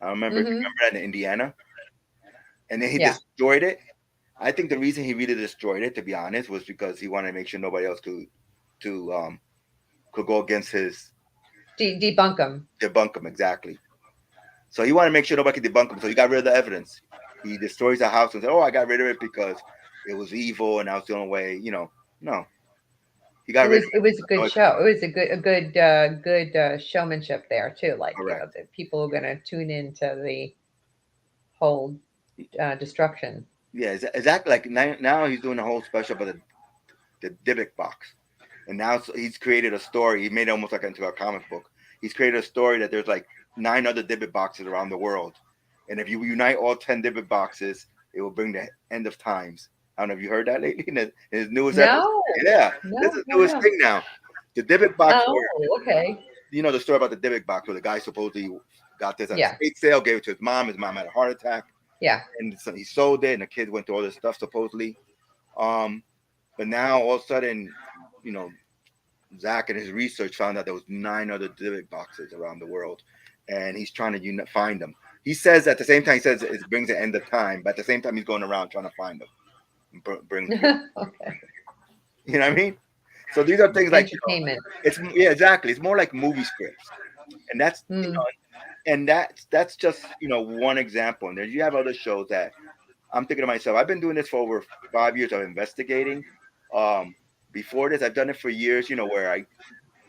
I remember if you Hmm. remember that in Indiana, and then he Yeah. destroyed it. I think the reason he really destroyed it, to be honest, was because he wanted to make sure nobody else could go against his Debunk them. debunk him exactly. So he wanted to make sure nobody could debunk him. So he got rid of the evidence. He destroys the house and said, "Oh, I got rid of it because it was evil and that was the only way." No, he got rid of It it was a because good nobody show. It was a good showmanship there too. Like, correct. the people are gonna tune into the whole destruction. Yeah, exactly. Like now he's doing a whole special about the Dybbuk box, and now he's created a story. He made it almost like into a comic book. He's created a story that there's like 9 other Dybbuk boxes around the world, and if you unite all 10 Dybbuk boxes, it will bring the end of times. I don't know if you heard that lately in his newest episode. No, Yeah, this no, is the no, newest no. thing now. The Dybbuk box, where Oh, okay. the story about the Dybbuk box, where the guy supposedly got this at a Yeah. estate sale, gave it to his mom. His mom had a heart attack, Yeah. and so he sold it, and the kids went through all this stuff supposedly. Um, but now all of a sudden, you know, Zach and his research found out there was 9 other Dybbuk boxes around the world, and he's trying to find them. He says at the same time he says it brings the end of time, but at the same time he's going around trying to find them, and bring them together. Okay. You know what I mean? So these are things like Entertainment. it's yeah exactly. It's more like movie scripts, and that's Mm. and that's just one example. And then you have other shows that I'm thinking to myself. I've been doing this for over 5 years of investigating. Um, Before this, I've done it for years. Where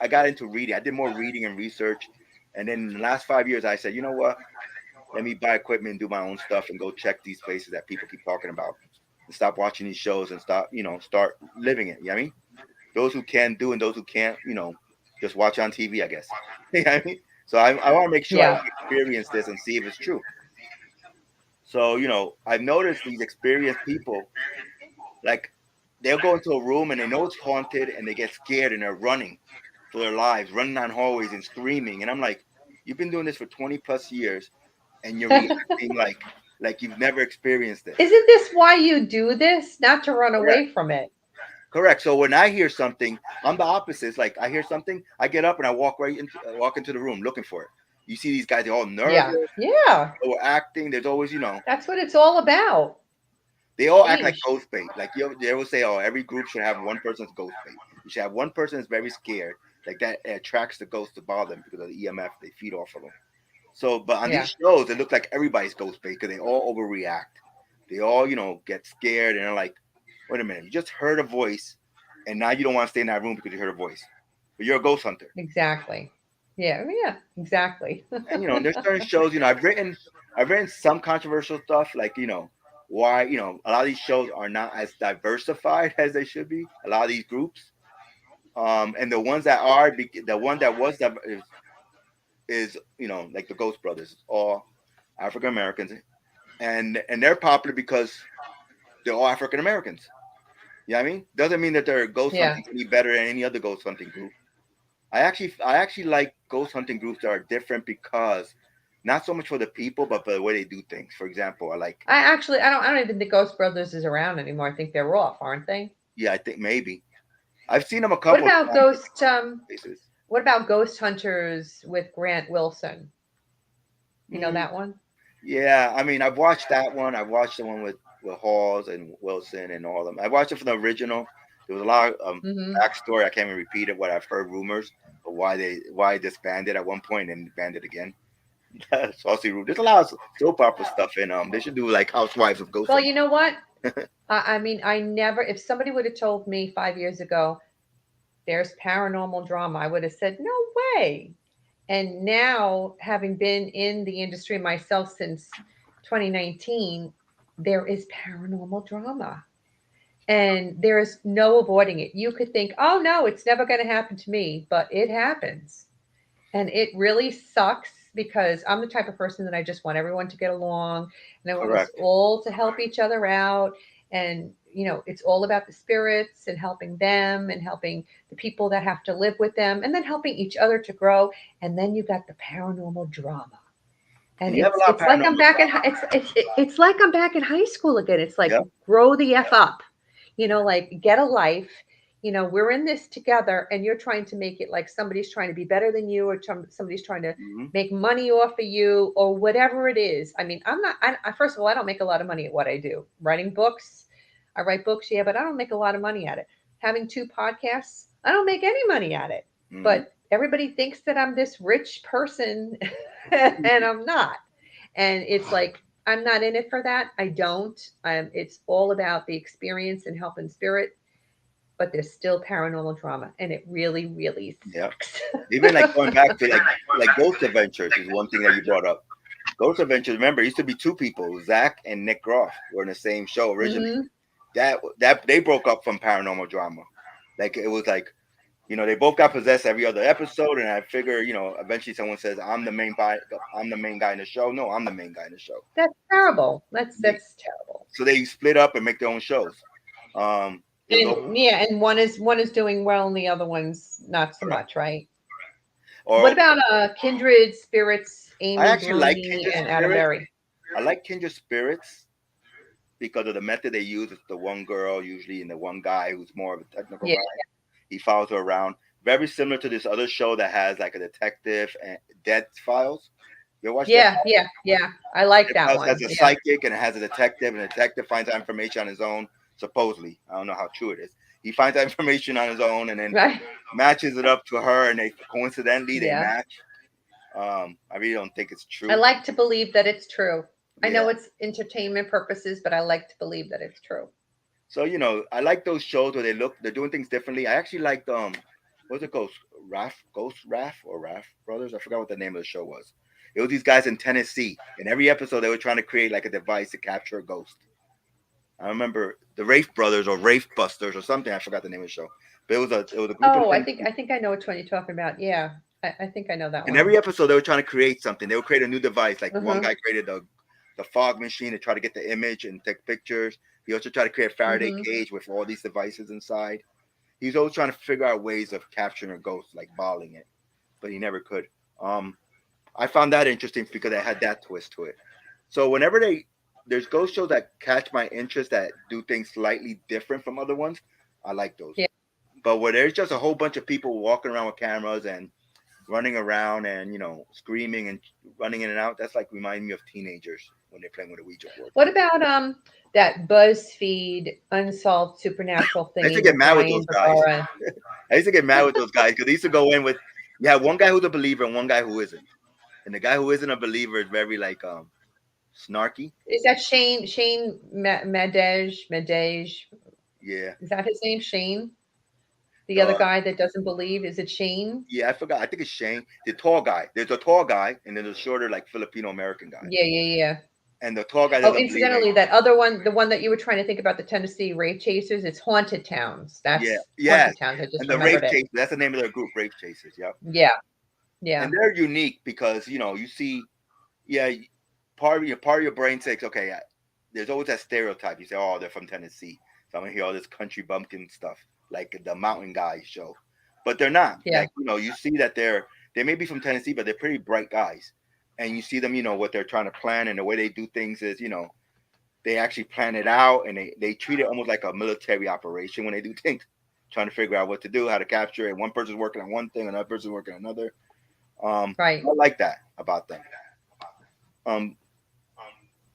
I got into reading. I did more reading and research. And then in the last 5 years, I said, you know what? Let me buy equipment and do my own stuff and go check these places that people keep talking about and stop watching these shows and start living it. You know what I mean? Those who can do and those who can't, just watch on TV, I guess. You know what I mean? So I want to make sure I Yeah. experience this and see if it's true. So, I've noticed these experienced people, like, they'll go into a room and they know it's haunted and they get scared and they're running for their lives, running down hallways and screaming. And I'm like, you've been doing this for 20 plus years and you're reacting like you've never experienced this. Isn't this why you do this? Not to run Correct. away from it. Correct. So when I hear something, I'm the opposite. It's like I hear something, I get up and I walk walk into the room looking for it. You see these guys, they're all nervous, Yeah. Yeah. overacting. There's always, That's what it's all about. they all act like Sheesh. ghost bait. Like they always say, oh, every group should have one person's ghost bait. You should have one person that's very scared, like that attracts the ghost to bother them because of the EMF they feed off of them. So, but on Yeah. these shows, it looks like everybody's ghost bait because they all overreact. They all, get scared and they're like, wait a minute, you just heard a voice, and now you don't want to stay in that room because you heard a voice, but you're a ghost hunter. Exactly. Yeah. Yeah. Exactly. And there's certain shows. I've written some controversial stuff, like why a lot of these shows are not as diversified as they should be. A lot of these groups, and the ones that are, the one that was is like the Ghost Brothers, all African Americans, and they're popular because they're all African Americans. You know what I mean? Doesn't mean that they're ghost Yeah. hunting any better than any other ghost hunting group. I actually like ghost hunting groups that are different because not so much for the people, but for the way they do things. For example, I don't even think Ghost Brothers is around anymore. I think they're off, aren't they? yeah, I think maybe I've seen them a What couple of about times Ghost places. what about Ghost Hunters with Grant Wilson? You know Mm, that one? yeah, I mean, I've watched that one. I've watched the one with Halls and Wilson and all of them. I watched it from the original. There was a lot of Mm-hmm. backstory. I can't even repeat it. What I've heard rumors of why it disbanded at one point and banded again. Saucy Roof. There's a lot of soap opera stuff in. They should do like Housewives of Ghost Well, Hunting. you know what? I mean, I never, if somebody would have told me 5 years ago there's paranormal drama, I would have said, no way. And now, having been in the industry myself since 2019, there is paranormal drama. And there is no avoiding it. You could think, oh no, it's never going to happen to me, but it happens. And it really sucks because I'm the type of person that I just want everyone to get along and I want us Correct. all to help each other out. And, it's all about the spirits and helping them and helping the people that have to live with them and then helping each other to grow. And then you got the paranormal drama. And And you have a it's lot of it's like I'm paranormal back in drama. it's like I'm back in high school again. It's like Yep. grow the f up, like get a life. We're in this together, and you're trying to make it like somebody's trying to be better than you, or somebody's trying to Hmm. make money off of you, or whatever it is. I mean, I'm not. First of all, I don't make a lot of money at what I do. Writing books, I write books, yeah, but I don't make a lot of money at it. Having two podcasts, I don't make any money at it. Hmm. But everybody thinks that I'm this rich person, and I'm not. And it's like I'm not in it for that. I don't. It's all about the experience and helping spirit, but there's still paranormal drama, and it really, really Yeah. Even like going sucks. back to like Ghost Adventures is one thing that you brought up. Ghost Adventures. Remember, it used to be two people. Zach and Nick Groff were in the same show originally. Hmm. That they broke up from paranormal drama. Like it was like they both got possessed every other episode, and I figure eventually someone says I'm the main guy in the show. No, I'm the main guy in the show. That's terrible. That's They, that's terrible. so they split up and make their own shows. It was And yeah, and one is doing well, and the other one's not so correct. much, right? Or What about Kindred Spirits, I Amy actually like Bloney, Kindred and Adam Spirits. Berry? I like Kindred Spirits because of the method they use. It's the one girl usually and the one guy who's more of a technical Yeah, guy. He follows her around. Very similar to this other show that has like a detective and Dead Files. You ever watch Dead yeah, Files? yeah, yeah. I like Dead that Files one. has a Yeah, psychic and it has a detective, and the detective finds out information on his own. Supposedly, I don't know how true it is. He finds that information on his own and then right. matches it up to her, and they coincidentally they Yeah. match. I really don't think it's I true. like to believe that it's true. I Yeah. know it's entertainment purposes, but I like to believe that it's true. So I like those shows where they're doing things differently. I actually liked what's it Ghost Raff or Raff Brothers? I forgot what the name of the show was. It was these guys in Tennessee. In every episode, they were trying to create like a device to capture a ghost. I remember the Rafe Brothers or Rafe Busters or something. I forgot the name of the show, but it was a group in Oh, Tennessee. I think I know which one you're talking about. Yeah, I think I know that In one. every episode, they were trying to create something. They would create a new device. Like one Mhm. guy created the fog machine to try to get the image and take pictures. He also tried to create a Faraday Mhm. cage with all these devices inside. He's always trying to figure out ways of capturing a ghost, like balling it, but he never could. Um, I found that interesting because it had that twist to it. So whenever there's ghost shows that catch my interest that do things slightly different from other ones, I like those. Yeah. But where there's just a whole bunch of people walking around with cameras and running around and screaming and running in and out, that's like reminding me of teenagers when they're playing with a Ouija board. What about that BuzzFeed unsolved supernatural I used to thingy get with mad with Brian those guys. Barbara? I used to get mad with those guys because they used to go in with you have one guy who's a believer and one guy who isn't. And the guy who isn't a believer is very like snarky. Is that Madej? Yeah. Is that his name? Shane? The other The guy that doesn't believe? Is it Shane? yeah, I forgot. I think it's Shane. The tall guy. There's a tall guy and then there's a shorter like Filipino American guy. Yeah, yeah, yeah. And the tall guy Oh, doesn't believe in. incidentally, that other one, the one that you were trying to think about, the Tennessee Rape Chasers, it's Haunted Towns. That's Yeah. Yeah. Haunted Towns. I just And the Rape remembered it. Chasers. That's the name of their group, Rape Chasers. Yep. Yeah, yeah, And they're unique because you see, yeah, part of your brain says, okay, there's always that stereotype. You say, oh, they're from Tennessee, so I'm gonna hear all this country bumpkin stuff like the Mountain Guys show, but they're not. yeah. Like you see that they may be from Tennessee, but they're pretty bright guys, and you see them. What they're trying to plan and the way they do things is, they actually plan it out and they treat it almost like a military operation when they do things, trying to figure out what to do, how to capture it. One person's working on one thing, another person's working on another. Right. I like that about them. Um,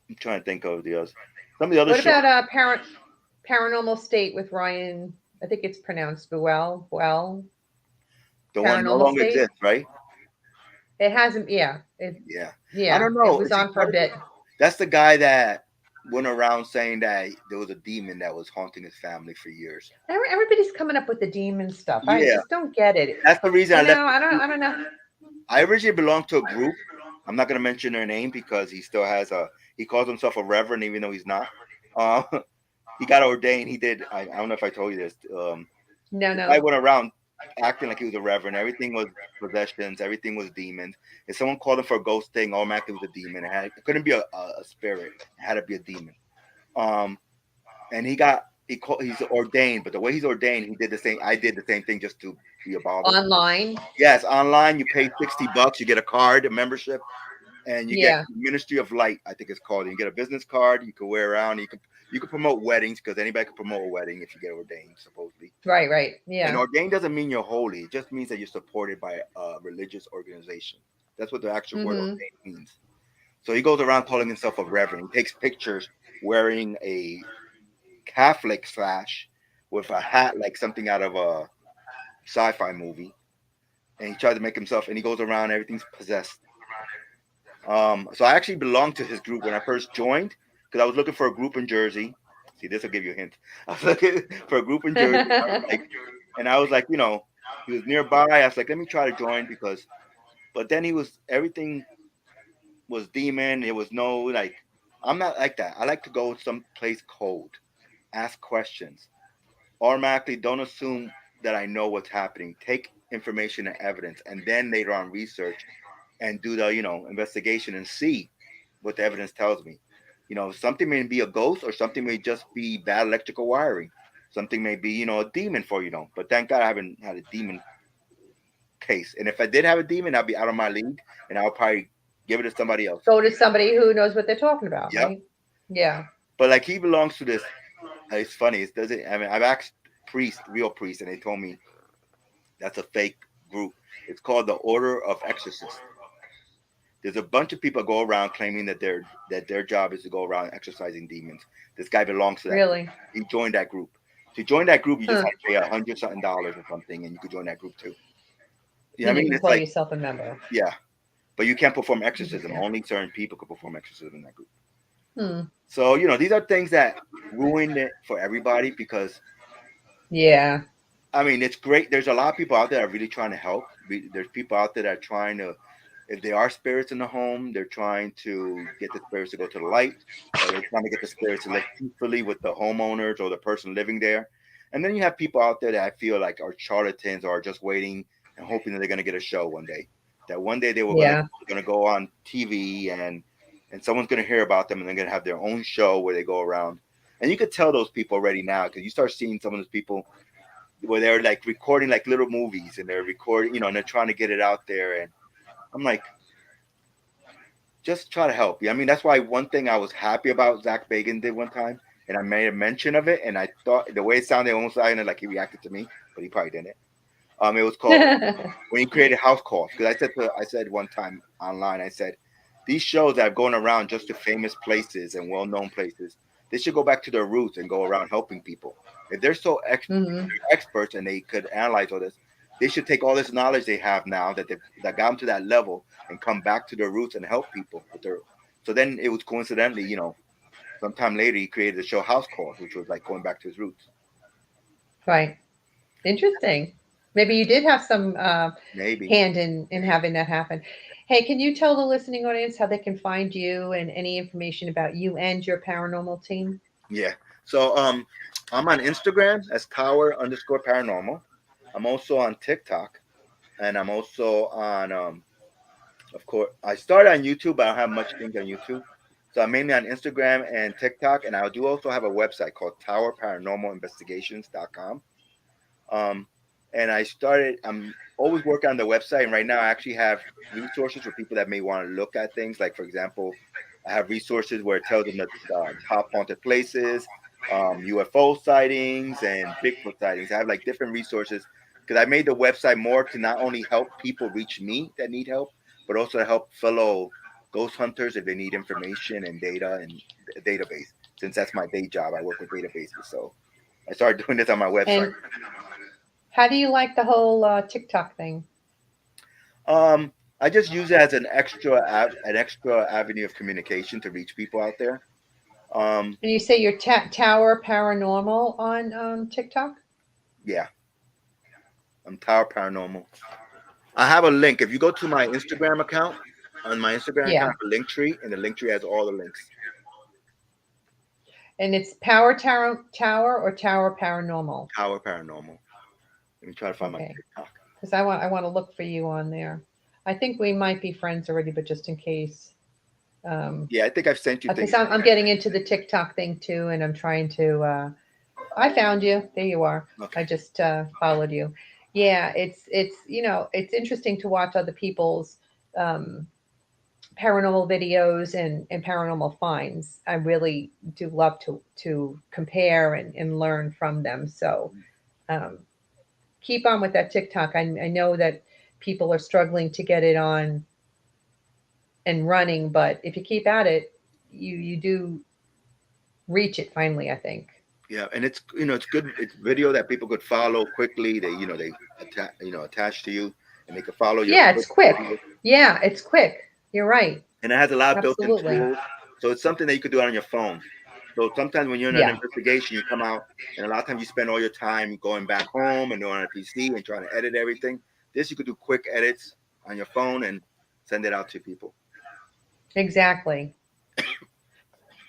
I'm trying to think of the others. Some of the other What shows. about Paranormal State with Ryan? I think it's pronounced Buell. Well, The one no Paranormal longer State. exists, right? It hasn't. Yeah, Yeah. I yeah. don't It know. was Is he on for part a of it? bit. That's the guy that went around saying that there was a demon that was haunting his family for years. Everybody's coming up with the demon stuff. I Yeah. just don't get it. That's the reason I You left know, the group. I don't know. I originally belonged to a group. I'm not gonna mention their name because he calls himself a reverend even though he's not. Uh, he got ordained. He did. I don't know if I told you this. No, The no. guy went around acting like he was a reverend. Everything was possessions. Everything was demons. If someone called him for a ghost thing, automatically it was a demon. It couldn't be a spirit. It had to be a demon. Um, and he's ordained, but the way he's ordained, he did the same. I did the same thing just to be a bother. Online. Yes, online you pay $60, you get a card, a membership, and you get Yeah. Ministry of Light, I think it's called. You get a business card you can wear around. You can promote weddings because anybody can promote a wedding if you get ordained, supposedly. Right, right. And Yeah. ordained doesn't mean you're holy. It just means that you're supported by a religious organization. That's what the actual word Mm-hmm. ordained means. So he goes around calling himself a reverend. He takes pictures wearing a Catholic sash with a hat like something out of a sci-fi movie. And he tried to make himself, and he goes around, everything's possessed. So I actually belonged to his group when I first joined because I was looking for a group in Jersey. See, this will give you a hint. I was looking for a group in Jersey. I was like, he was nearby. I was like, let me try to join but then everything was demon. It was no like, I'm not like that. I like to go someplace cold, ask questions, automatically don't assume that I know what's happening. Take information and evidence, and then later on research and do the investigation and see what the evidence tells me. Something may be a ghost or something may just be bad electrical wiring. Something may be a demon for. But thank God I haven't had a demon case. And if I did have a demon, I'd be out of my league, and I'll probably give it to somebody else. Go to somebody who knows what they're talking about, Yep. right? Yeah. But like he belongs to this. It's funny. It doesn't. I mean, I've asked priests, real priests, and they told me that's a fake group. It's called the Order of Exorcists. There's a bunch of people go around claiming that their job is to go around exorcising demons. This guy belongs to that group. Really? He joined that group. To join that group, you just Huh. had to pay $100 something or something, and you could join that group too. You know what Then I you mean? can It's call like, yourself a member. yeah, but you can't perform exorcism. Interesting. Only certain people could perform exorcism in that group. Hmm. So these are things that ruin it for everybody because Yeah. I mean, it's great. There's a lot of people out there that are really trying to help. There's people out there that are trying to, if there are spirits in the home, they're trying to get the spirits to go to the light, or they're trying to get the spirits to live peacefully with the homeowners or the person living there. And then you have people out there that I feel like are charlatans or are just waiting and hoping that they're going to get a show one day. That one day they were Yeah. going to go on TV and someone's going to hear about them and they're going to have their own show where they go around. And you could tell those people already now because you start seeing some of those people where they're like recording like little movies and they're recording, and they're trying to get it out there. And I'm like, just try to help. I mean, that's why one thing I was happy about Zach Bagan did one time, and I made a mention of it, and I thought the way it sounded almost sounded like he reacted to me, but he probably didn't. It was called when he created house calls because I said one time online, I said these shows that are going around just to famous places and well-known places, they should go back to their roots and go around helping people. If they're so Hmm. experts and they could analyze all this, they should take all this knowledge they have now that got them to that level and come back to their roots and help people with their. So then it was coincidentally, sometime later he created the show House Calls, which was like going back to his roots. Right. Interesting. Maybe you did have some Maybe. hand in having that happen. Hey, can you tell the listening audience how they can find you and any information about you and your paranormal team? Yeah. So I'm on Instagram as Tower_Paranormal. I'm also on TikTok, and I'm also on of course I started on YouTube, but I don't have much things on YouTube. So I'm mainly on Instagram and TikTok, and I do also have a website called TowerParanormalInvestigations.com. Um, and I'm always working on the website, and right now I actually have resources for people that may want to look at things. Like, for example, I have resources where it tells them the top haunted places, UFO sightings, and Bigfoot sightings. I have like different resources because I made the website more to not only help people reach me that need help, but also to help fellow ghost hunters if they need information and data and a database. Since that's my day job, I work with databases. So I started doing this on my website. And how do you like the whole TikTok thing? Um, I just use it as an extra avenue of communication to reach people out there. Um, And you say you're Tower Paranormal on TikTok? yeah, I'm Tower Paranormal. I have a link. If you go to my Instagram account, on my Instagram account, Yeah. I have a link tree, and the link tree has all the links. And it's Power Tower or Tower Paranormal? Tower Paranormal. Let me try to find my Okay. TikTok. Because I want to look for you on there. I think we might be friends already, but just in case. Yeah, I think I've sent you Because things. I'm getting into the TikTok thing too, and I'm trying to. I found you. There you are. Okay. I just followed you. Yeah, it's interesting to watch other people's um, paranormal videos and paranormal finds. I really do love to compare and learn from them. So um, keep on with that TikTok. I know that people are struggling to get it on and running, but if you keep at it, you do reach it finally, I think. Yeah, and it's good. It's video that people could follow quickly. They attach to you, and they could follow your Yeah, it's quick quick. videos. Yeah, it's quick. You're right. And it has a lot of built-in Absolutely. tools. So it's something that you could do on your phone. So sometimes when you're in an Yeah, investigation, you come out, and a lot of times you spend all your time going back home and doing on a PC and trying to edit everything. This you could do quick edits on your phone and send it out to people. exactly.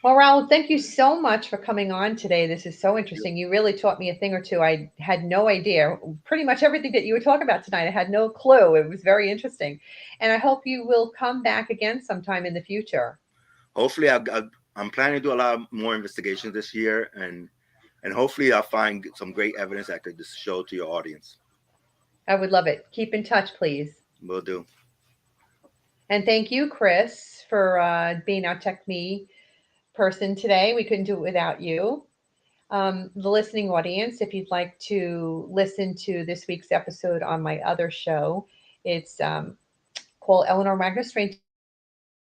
Well, Raul, thank you so much for coming on today. This is so interesting. You really taught me a thing or two. I had no idea. Pretty much everything that you were talking about tonight, I had no clue. It was very interesting. And I hope you will come back again sometime in the future. Hopefully, I'm planning to do a lot more investigations this year, and hopefully I'll find some great evidence I could just show to your audience. I would love it. Keep in touch, please. Will do. And thank you, Chris, for being our tech me person today. We couldn't do it without you. The listening audience, if you'd like to listen to this week's episode on my other show, it's called Eleanor Wagner Strange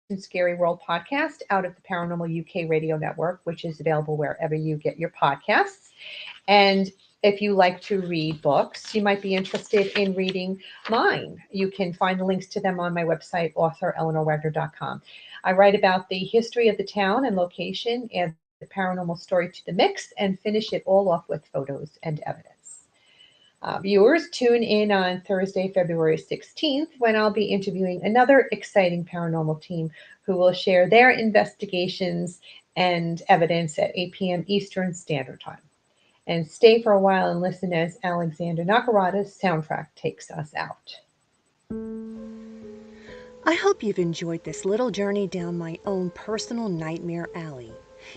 and Scary World Podcast out of the Paranormal UK Radio Network, which is available wherever you get your podcasts. And if you like to read books, you might be interested in reading mine. You can find the links to them on my website, authoreleanorwagner.com. I write about the history of the town and location, add the paranormal story to the mix, and finish it all off with photos and evidence. Viewers, tune in on Thursday, February 16th, when I'll be interviewing another exciting paranormal team who will share their investigations and evidence at 8 p.m. Eastern Standard Time. And stay for a while and listen as Alexander Nakarada's soundtrack takes us out. I hope you've enjoyed this little journey down my own personal nightmare alley.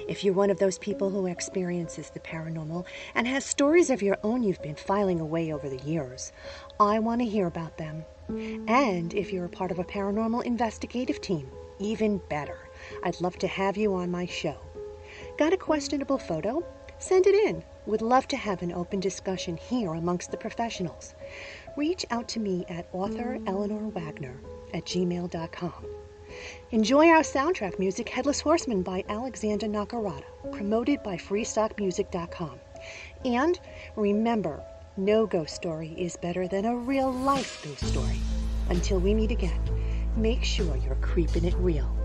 If you're one of those people who experiences the paranormal and has stories of your own you've been filing away over the years, I want to hear about them. And if you're a part of a paranormal investigative team, even better. I'd love to have you on my show. Got a questionable photo? Send it in. Would love to have an open discussion here amongst the professionals. Reach out to me at authoreleanorwagner@gmail.com. Enjoy our soundtrack music, Headless Horseman by Alexander Nakarada, promoted by freestockmusic.com. And remember, no ghost story is better than a real-life ghost story. Until we meet again, make sure you're creeping it real.